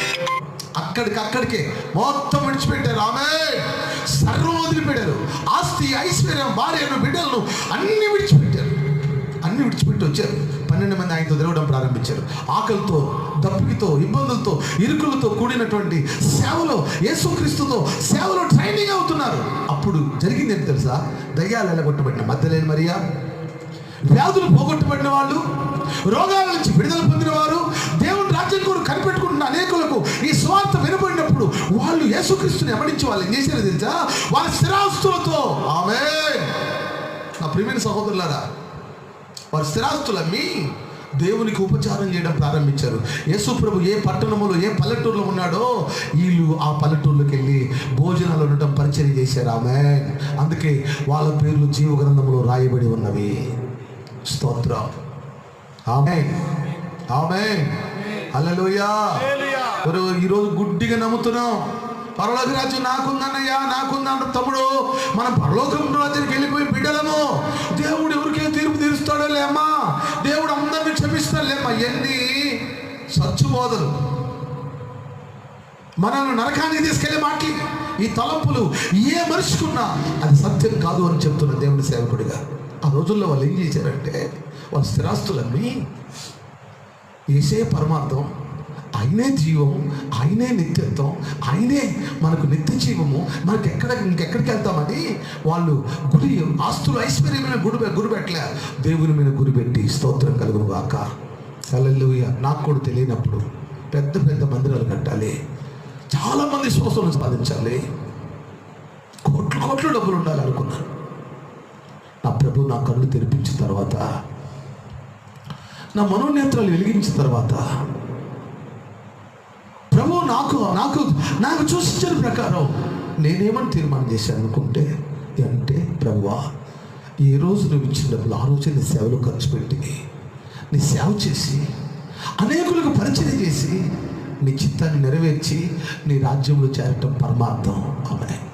అక్కడికే మొత్తం విడిచిపెట్టారు. ఆమె సర్వం వదిలిపెట్టారు. ఆస్తి, ఐశ్వర్యం, భార్యను, బిడ్డలను అన్ని విడిచిపెట్టారు. అన్ని విడిచిపెట్టి వచ్చారు. 12 మంది ఆయనతో తిరగడం ప్రారంభించారు. ఆకలితో, దప్పికతో, ఇబ్బందులతో, ఇరుకులతో కూడినటువంటి సేవలో, యేసుక్రీస్తుతో సేవలో ట్రైనింగ్ అవుతున్నారు. అప్పుడు జరిగింది ఏంటి తెలుసా? దయ్యాలు వెళ్ళగొట్టబడిన మగ్దలేని మరియా, వ్యాధులు పోగొట్టబడిన వాళ్ళు, రోగాల నుంచి విడుదల పొందిన వారు, దేవుని రాజ్యం కొరకు కనిపెట్టుకుంటున్న అనేకులకు ఈ స్వార్థ వినబడినప్పుడు వాళ్ళు యేసుక్రీస్తుని వెంబడించి వాళ్ళు ఏం చేశారో తెలుసా? వాళ్ళ స్థిరాస్తులతో, ఆమేన్, నా ప్రియమైన సహోదరులారా, వారి స్థిరాస్తులమ్మి దేవునికి ఉపచారం చేయడం ప్రారంభించారు. యేసు ప్రభు ఏ పట్టణంలో, ఏ పల్లెటూరులో ఉన్నాడో వీళ్ళు ఆ పల్లెటూరులోకి వెళ్ళి భోజనాలు ఉండటం పరిచయం చేశారు. ఆమేన్. అందుకే వాళ్ళ పేర్లు జీవ గ్రంథంలో రాయబడి ఉన్నవి. స్తోత్రం. ఆమేన్, ఆమేన్, హల్లెలూయా. ఈరోజు గుడ్డిగా నమ్ముతున్నాం, పరలోక రాజ్యం నాకుందన్నయ్యా, నాకుందన్న తమ్ముడు. మనం పరలోకం రాజ్యానికి వెళ్ళిపోయి బిడ్డలము. దేవుడు ఎవరికే తీర్పు తీరుస్తాడో లేమ్మా, దేవుడు అందరినీ క్షమిస్తాడు లేమ్మా. ఎన్ని సత్సుబోధలు, మనల్ని నరకానికి తీసుకెళ్లే మాటలు, ఈ తలంపులు ఏ మనిషికున్నా అది సత్యం కాదు అని చెప్తున్న దేవుని సేవకుడిగా. ఆ రోజుల్లో వాళ్ళు ఏం చేశారంటే, వాళ్ళ స్థిరాస్తులన్నీ ఏసే పరమార్థం, ఆయనే జీవము, ఆయనే నిత్యత్వం, ఆయనే మనకు నిత్య జీవము, మనకు ఇంకెక్కడికి వెళ్తామని వాళ్ళు గురి, ఆస్తులు, ఐశ్వర్యం మీద గురి పెట్టలే, దేవుని మీద గురి పెట్టి స్తోత్రం కలుగును గాక. హల్లెలూయా. నాకు కూడా తెలియనప్పుడు పెద్ద పెద్ద మందిరాలు కట్టాలి, చాలామంది శ్వాసను సాధించాలి, కోట్లు డబ్బులు ఉండాలి అనుకున్నాను. నా ప్రభు నా కళ్ళు తెరిపించిన తర్వాత, నా మనోనేత్రాలు వెలిగించిన తర్వాత, ప్రభు నాకు చూసించిన ప్రకారం నేనేమని తీర్మానం చేశాను అనుకుంటే, అంటే ప్రభువా, ఏ రోజు నువ్వు ఇచ్చిన డబ్బులు ఆ రోజే నీ సేవలో ఖర్చు పెట్టి, నీ సేవ చేసి, అనేకులకు పరిచయం చేసి, నీ చిత్తాన్ని నెరవేర్చి నీ రాజ్యంలో చేరటం పరమార్థం. ఆమేన్.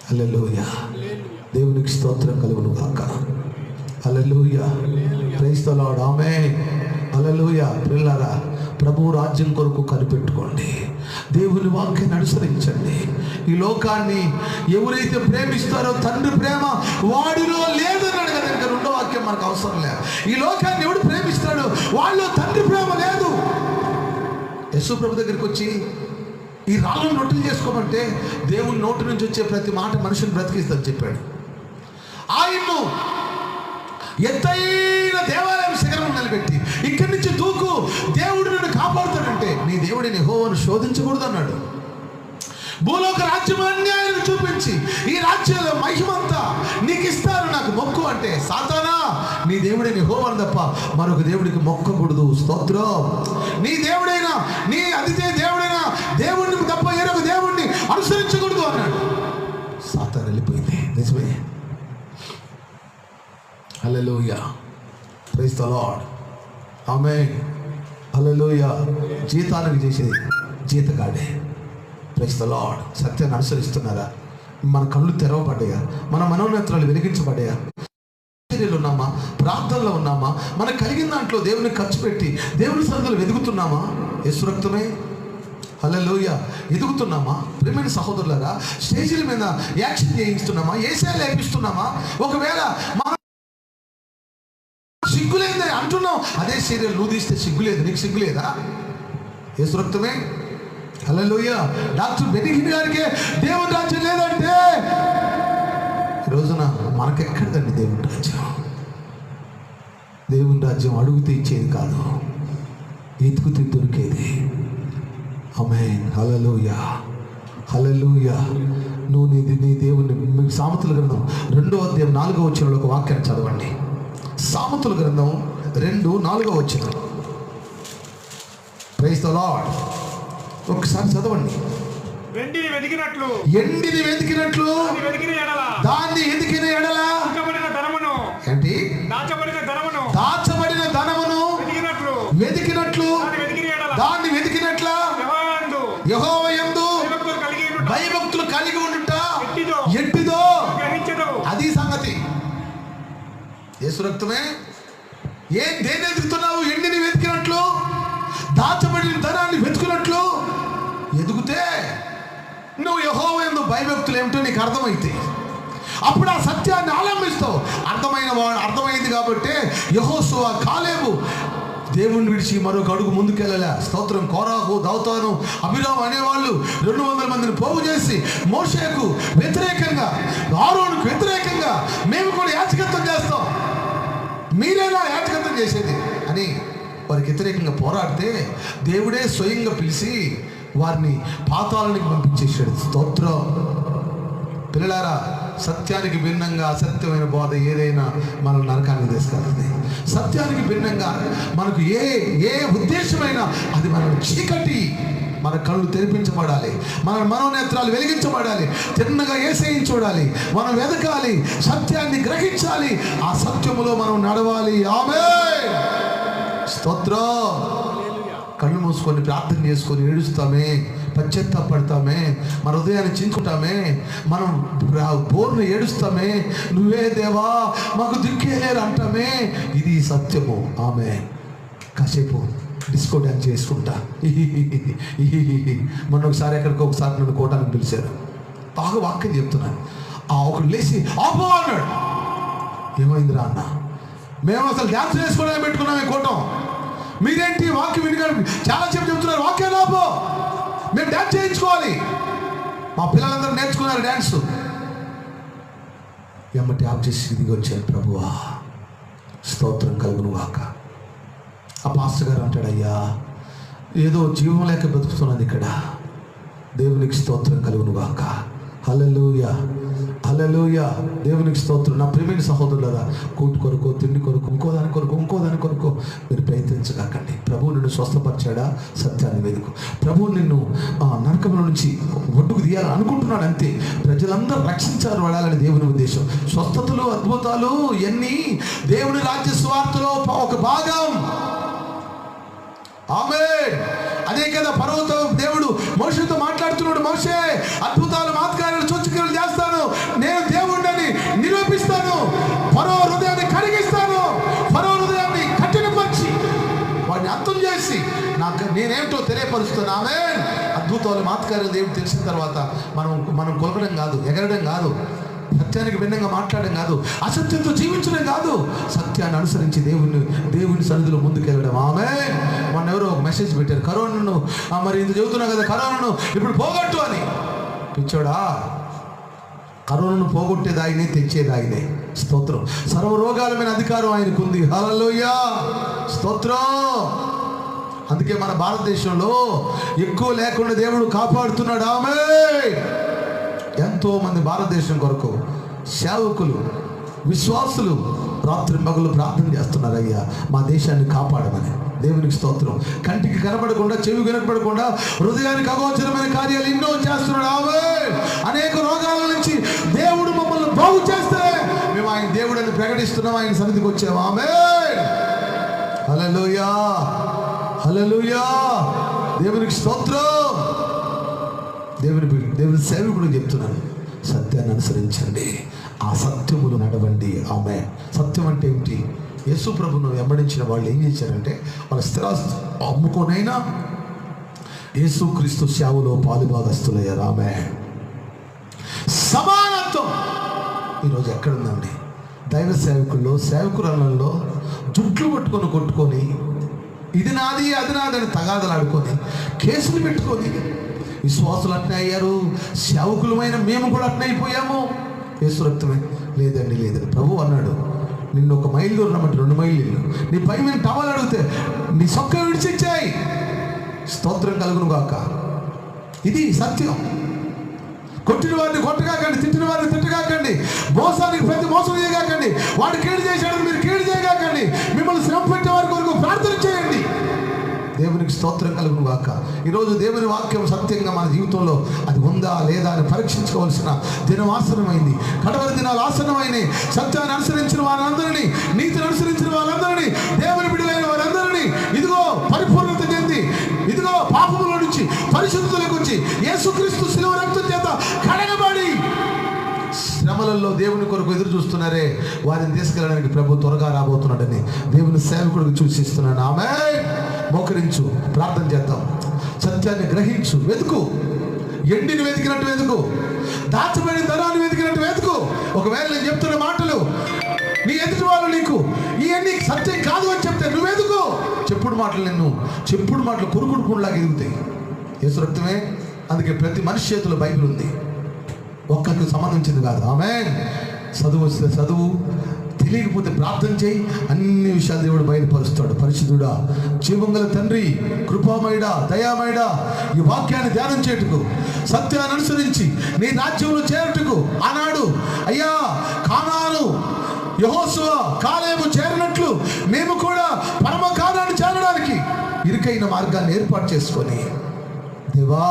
హల్లెలూయా. దేవునికి స్తోత్రం కలుగును గాక. హల్లెలూయా, ప్రైజ్ ది లార్డ్, ఆమేన్, హల్లెలూయా. పిల్లరా, ప్రభు రాజ్యం కొరకు కనిపెట్టుకోండి, దేవుని వాక్యాన్ని అనుసరించండి. ఈ లోకాన్ని ఎవరైతే ప్రేమిస్తారో తండ్రి ప్రేమ వాడిలో లేదన్నాడు కదా. ఇంకా రెండో వాక్యం మనకు అవసరం లేదు. ఈ లోకాన్ని ఎవడు ప్రేమిస్తాడో వాళ్ళలో తండ్రి ప్రేమ లేదు. యేసు ప్రభు దగ్గరికి వచ్చి ఈ రాళ్ళను రొట్టెలు చేసుకోమంటే దేవుని నోటి నుంచి వచ్చే ప్రతి మాట మనుషుని బ్రతికిస్తుందని చెప్పాడు. ఆయన్ను ఎత్తైన దేవాలయం శిఖరం నిలబెట్టి ఇక్కడి నుంచి దూకు, దేవుడు నిన్ను కాపాడుతాడంటే నీ దేవుడిని యెహోవాను శోధించకూడదు అన్నాడు. భూలోక రాజ్యాన్ని ఆయనకు చూపించి ఈ రాజ్యంలో మహిమంతా నీకు ఇస్తాను, నాకు మొక్కు అంటే, సాతానా నీ దేవుడిని యెహోవాను తప్ప మరొక దేవుడికి మొక్కకూడదు. స్తోత్రం. నీ దేవుడైనా నీ అతిథే దేవుడైనా దేవుడిని తప్ప వేరొక దేవుడిని అనుసరించకూడదు అన్నాడు. సాతాను వెళ్ళిపోయింది. నిజమే. హల్లెలూయా, ప్రైజ్ ది లార్డ్, ఆమేన్, హల్లెలూయా. జీతానికి చేసేది జీతగాడే. Praise the lord. సత్యాన్ని అనుసరిస్తున్నారా? మన కళ్ళు తెరవబడ్డాయా? మన మనోనేత్రాలు వెలిగించబడ్డాయా? చర్యలు ఉన్నామా? ప్రార్థనలో ఉన్నామా? మనకు కలిగిన దాంట్లో దేవుని ఖర్చు పెట్టి దేవుని సన్నిధిలో వెతుకుతున్నామా? యేసు రక్తమే, హల్లెలూయా, ఎదుగుతున్నామా? ప్రియమైన సహోదరులారా, స్టేజీల మీద యాక్షన్ చేయిస్తున్నామా? ఏసే లేపిస్తున్నామా? ఒకవేళ సిగ్గులేదని అంటున్నావు, అదే సీరియల్ నువ్వు తీస్తే సిగ్గులేదు, నీకు సిగ్గులేదా? యేసు రక్తమే, హల్లెలూయా. డాక్టర్ బెనిహిన్ గారికి దేవుని రాజ్యం లేదంటే ఈ రోజున మనకెక్కడదండి దేవుని రాజ్యం? దేవుని రాజ్యం అడుగుతే ఇచ్చేది కాదు, ఎతుకుతే దొరికేది. ఆమేన్, హల్లెలూయా, హల్లెలూయా. నువ్వు నీ దేవుని, మీకు సామెతల గ్రంథం 2వ అధ్యాయం 4వ వచనంలో ఒక వాక్యాన్ని చదవండి. సామెతల గ్రంథం 2:4 వచనం. Praise the Lord. ఒకసారి చదవండి. ఎండిని వెతికినట్లు దాన్ని వెతికిన ఎడల ఏంటి? దాచబడిన ధనమును వెతికినట్లు దాన్ని వెతికినట్ల యెహోవా యందు భయభక్తులు కలిగి ఉండుట ఎట్టిదో అది సంగతి. యేసు రక్తమే. దేన్ని వెతుకుతున్నావు? ఎండిని వెతికినట్లు, దాచబడిన ధనాన్ని వెతుకున్నట్లు ఎదుగుతే నువ్వు యెహోవా యందు భయభక్తులు ఏమిటో నీకు అర్థమైతే అప్పుడు ఆ సత్యాన్ని ఆలంబిస్తావు. అర్థమైంది కాబట్టి యెహోషువ, కాలేబు దేవుణ్ణి విడిచి మరొక అడుగు ముందుకెళ్ళలే. స్తోత్రం. కోరాహు, దాతాను, అబీరాము అనేవాళ్ళు 200 మందిని పోగు చేసి మోషేకు వ్యతిరేకంగా, ఆరోనుకు వ్యతిరేకంగా మేము కూడా యాజకత్వం చేస్తాం, మీరేనా యాజకత్వం చేసేది అని వారికి వ్యతిరేకంగా పోరాడితే దేవుడే స్వయంగా పిలిచి వారిని పాతాళానికి పంపించేశాడు. స్తోత్రం. పిల్లలారా, సత్యానికి భిన్నంగా అసత్యమైన బోధ ఏదైనా మన నరకానికి తీసుకెళ్తుంది. సత్యానికి భిన్నంగా మనకు ఏ ఉద్దేశమైనా అది మన చీకటి. మన కళ్ళు తెరిపించబడాలి, మన మనోనేత్రాలు వెలిగించబడాలి, తిన్నగా యేసయ్యను చూడాలి, మనం వెతకాలి, సత్యాన్ని గ్రహించాలి, ఆ సత్యములో మనం నడవాలి. ఆమేన్, స్తోత్రం. కళ్ళు మూసుకొని ప్రార్థన చేసుకొని ఏడుస్తామే, పశ్చాత్తాపడతామే, మన హృదయాన్ని చించుకుంటామే, మనం బోర్ను ఏడుస్తామే, నువ్వే దేవా మాకు దిక్కే లేరు అంటామే. ఇది సత్యము. ఆమేన్. కాసేపు డిస్కో డ్యాన్స్ చేసుకుంటా. మొన్న ఒకసారి ఒకసారి నన్ను కోటానికి పిలిచారు. బాగా వాక్యం చెప్తున్నాను. ఒకడు లేచి ఆపో అన్నాడు. ఏమైందిరా అన్న? మేము అసలు డ్యాన్స్ వేసుకోవడానికి పెట్టుకున్నామే కోటం, మీరేంటి వాక్యం వినగలరు? చాలా సేపు చెప్తున్నారు వాక్యం ఆపో, మేము డ్యాన్స్ చేయించుకోవాలి. మా పిల్లలందరూ నేర్చుకున్నారు డ్యాన్స్. ఎమ్మటి ఆప్ చేసి దిగి వచ్చాను. ప్రభువా స్తోత్రం కలుగును గాక. ఆ పాస్టర్ గారు అంటాడు, అయ్యా ఏదో జీవం లేక బతుకుతున్నది ఇక్కడ, దేవునికి స్తోత్రం కలుగును గాక. హల్లెలూయా, హల్లెలూయా, దేవునికి స్తోత్రం. నా ప్రియమైన సహోదరులారా, కూటు కొరకు, తిండి కొరకు, ఇంకోదాని కొరకు మీరు ప్రయత్నించగాకండి. ప్రభువు నిన్ను స్వస్థపరిచాడా? సత్యాన్ని వెతుకు. ప్రభువు నిన్ను నరకముల నుంచి ఒడ్డుకు తీయాలని అనుకుంటున్నాడు, అంతే. ప్రజలందరూ రక్షించారు వాడాలని దేవుని ఉద్దేశం. స్వస్థతలు, అద్భుతాలు ఎన్ని దేవుని రాజ్య సువార్తలో ఒక భాగం. ఆమేన్. అదే కదా పర్వతం దేవుడు మోషేతో మాట్లాడుతున్నాడు. మోషే, అద్భుతాలు, మాత్కార్యాలు, సూచక్రియలు చేస్తాను, నేను దేవుడిని నిరూపిస్తాను, ఫరో హృదయాన్ని కరిగిస్తాను. ఏమిటో తెలియపరుస్తున్నామే. అద్భుతాలు మాత్కార్యాలు దేవుడు తెలిసిన తర్వాత మనం కొలకడం కాదు, ఎగరడం కాదు, సత్యానికి భిన్నంగా మాట్లాడడం కాదు, అసత్యంతో జీవించడం కాదు, సత్యాన్ని అనుసరించి దేవుని సన్నిధిలో ముందుకెళ్ళడం. ఆమేన్. మొన్న ఎవరో ఒక మెసేజ్ పెట్టారు, కరోనాను మరి ఇంత చెబుతున్నా కదా, కరోనాను ఇప్పుడు పోగొట్టు అని. పిచ్చోడా, కరోనాను పోగొట్టేది ఆయనే, తెచ్చేది ఆయనే. స్తోత్రం. సర్వరోగాల మీద అధికారం ఆయనకు ఉంది. హల్లెలూయా, స్తోత్రం. అందుకే మన భారతదేశంలో ఎక్కువ లేకుండా దేవుడు కాపాడుతున్నాడు. ఆమేన్. ఎంతో మంది భారతదేశం కొరకు సేవకులు, విశ్వాసులు రాత్రి మగులు ప్రార్థన చేస్తున్నారు, అయ్యా మా దేశాన్ని కాపాడమని. దేవునికి స్తోత్రం. కంటికి కనపడకుండా, చెవి కనపడకుండా, హృదయానికి అగోచరమైన కార్యాలు ఎన్నో చేస్తున్నాడు. ఆమేన్. అనేక రోగాల నుంచి దేవుడు మమ్మల్ని బాగు చేస్తే మేము ఆయన దేవుడని ప్రకటిస్తున్నాం, ఆయన సన్నిధికి వచ్చాము. ఆమేన్. హల్లెలూయా, హల్లెలూయా. దేవునికి స్తోత్రం. దేవుని సేవకుడు చెప్తున్నాను, సత్యాన్ని అనుసరించండి, ఆ సత్యములు నడవండి. ఆమె సత్యం అంటే ఏమిటి? యేసు ప్రభును వెంబడించిన వాళ్ళు ఏం చేశారంటే వాళ్ళ స్థిరాస్తి అమ్ముకోనైనా యేసుక్రీస్తు సేవలో పాలుభాగస్తులయ్యారు. ఆమె సమానత్వం ఈరోజు ఎక్కడుందండి? దైవ సేవకుల్లో, సేవకురాళ్ళల్లో జుట్లు కొట్టుకొని ఇది నాది అది నాది అని తగాదలాడుకొని కేసులు పెట్టుకొని విశ్వాసులు అట్నే అయ్యారు, సేవకులమైన మేము కూడా అట్నే అయిపోయాము. యేసు రక్తమే లేదండి ప్రభు అన్నాడు, నిన్ను 1 మైలు దూరం రమ్మంటే 2 మైళ్ళు ఇల్లు, నీ పై మీద టవల్ అడిగితే నీ సొక్క విడిచిచ్చాయి. స్తోత్రం కలుగును గాక. ఇది సత్యం. కొట్టిన వారిని కొట్టగాకండి, తిట్టిన వారిని తిట్టగాకండి, మోసానికి ప్రతి మోసం చేయగాకండి, వాడు కీడు చేశాడు మీరు కీడు చేయగాకండి, మిమ్మల్ని శ్రమ పెట్టే వారి కొరకు ప్రార్థన చేయండి. దేవునికి స్తోత్రం కలుగును గాక. ఈరోజు దేవుని వాక్యం సత్యంగా మన జీవితంలో అది ఉందా లేదా అని పరీక్షించుకోవాల్సిన దినం ఆసనమైంది. కడవరి దినాలు ఆసనమైనవి. సత్యాన్ని అనుసరించిన వారందరినీ, నీతిని అనుసరించిన వారందరినీ, దేవుని బిడ్డలైన వారందరినీ ఇదిగో పరిపూర్ణత చెంది, ఇదిగో పాపముల నుంచి పరిశుద్ధులకు వచ్చి యేసుక్రీస్తు శిలువ రక్తం చేత కడగబడి శ్రమలలో దేవుని కొరకు ఎదురు చూస్తున్నారే, వారిని తీసుకెళ్ళడానికి ప్రభు త్వరగా రాబోతున్నాడని దేవుని సేవకుడికి సూచిస్తున్నాను. ఆమేన్. మోకరించు, ప్రార్థన చేద్దాం. సత్యాన్ని గ్రహించు, వెతుకు. ఎండిని వెతికినట్టు వెతుకు, దాచబడిన ధనాన్ని వెతికినట్టు వెతుకు. ఒకవేళ నేను చెప్తున్న మాటలు నీ ఎదుటి వాళ్ళు నీకు ఇవన్నీ సత్యం కాదు అని చెప్తే నువ్వు వెతుకు. చెప్పుడు మాటలు కురుకుడు పుండ్లాగా ఎదుగుతాయి. యేసు రక్తమే. అందుకే ప్రతి మనిషి చేతిలో బైబిల్ ఉంది, ఒక్కరికి సంబంధించింది కాదు. ఆమేన్. చదువు వస్తే చదువు, తెలియకపోతే ప్రార్థన చేయి, అన్ని విషయాలు దేవుడు బయలుపరుస్తాడు. పరిశుద్ధుడా, జీవంగల తండ్రి, కృపామయుడా, దయామయుడా, ఈ వాక్యాన్ని ధ్యానం చేయుటకు, సత్యాన్ని అనుసరించి నీ రాజ్యంలో చేరుటకు ఆనాడు అయ్యా కానాను, యెహోషువ, కాలేబు చేరినట్లు మేము కూడా పరమ కానాను చేరడానికి ఇరుకైన మార్గాన్ని ఏర్పాటు చేసుకొని దేవా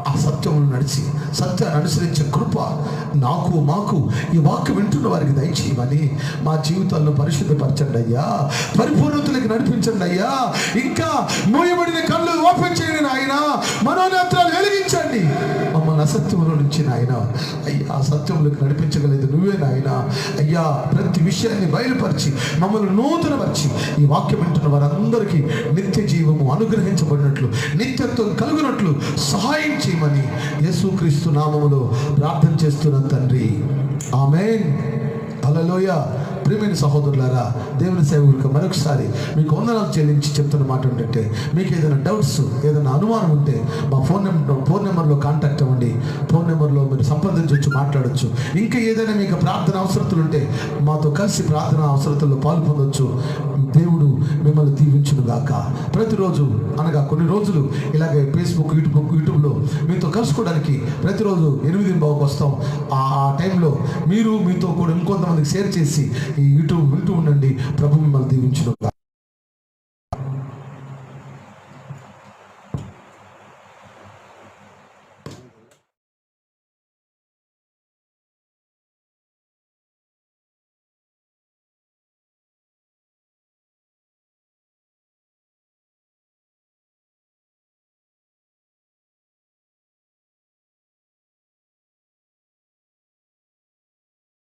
ఆ సత్యమును నడిచి సత్యాన్ని అనుసరించే కృప నాకు మాకు ఈ వాక్యం వింటున్న వారికి దయచేయమని మా జీవితాల్లో పరిశుద్ధపరచండి అయ్యా, పరిపూర్ణతలకు నడిపించండి అయ్యా. ఇంకా మూయబడిన కళ్ళు ఓపెన్ చేయండి నాయన, మనోనేత్రాలు వెలిగించండి. మమ్మల్ని అసత్యములో నుంచి నాయన అయ్యా సత్యములకు నడిపించగలేదు నువ్వే నాయన. అయ్యా ప్రతి విషయాన్ని బయలుపరిచి మమ్మల్ని నూతనపరిచి ఈ వాక్యం వింటున్న వారందరికీ నిత్య జీవము అనుగ్రహించబడినట్లు, నిత్యత్వం కలుగునట్లు సహాయం చేయమని యేసుక్రీస్తు నామములో ప్రార్థన చేస్తున్నాను తండ్రి. ఆమేన్. హల్లెలూయా. ప్రియమైన సహోదరులారా, దేవుని సేవకులకు మరొకసారి మీకు వందనాలు చెల్లించి చెప్తున్న మాట ఏంటంటే, మీకు ఏదైనా డౌట్స్, ఏదైనా అనుమానం ఉంటే మా ఫోన్ నెంబర్లో కాంటాక్ట్ అవ్వండి. ఫోన్ నెంబర్లో మీరు సంప్రదించవచ్చు, మాట్లాడచ్చు. ఇంకా ఏదైనా మీకు ప్రార్థన అవసరతలు ఉంటే మాతో కలిసి ప్రార్థన అవసరతల్లో పాలు పొందొచ్చు. దేవుడు మిమ్మల్ని దీవించును గాక. ప్రతిరోజు అనగా కొన్ని రోజులు ఇలాగే ఫేస్బుక్, యూట్యూబ్లో మీతో కలుసుకోవడానికి ప్రతిరోజు 8:15 వస్తాం. ఆ టైంలో మీరు మీతో కూడా ఇంకొంతమందికి షేర్ చేసి ఈ యూట్యూబ్ వింటూ ఉండండి. ప్రభు మిమ్మల్ని దీవించును.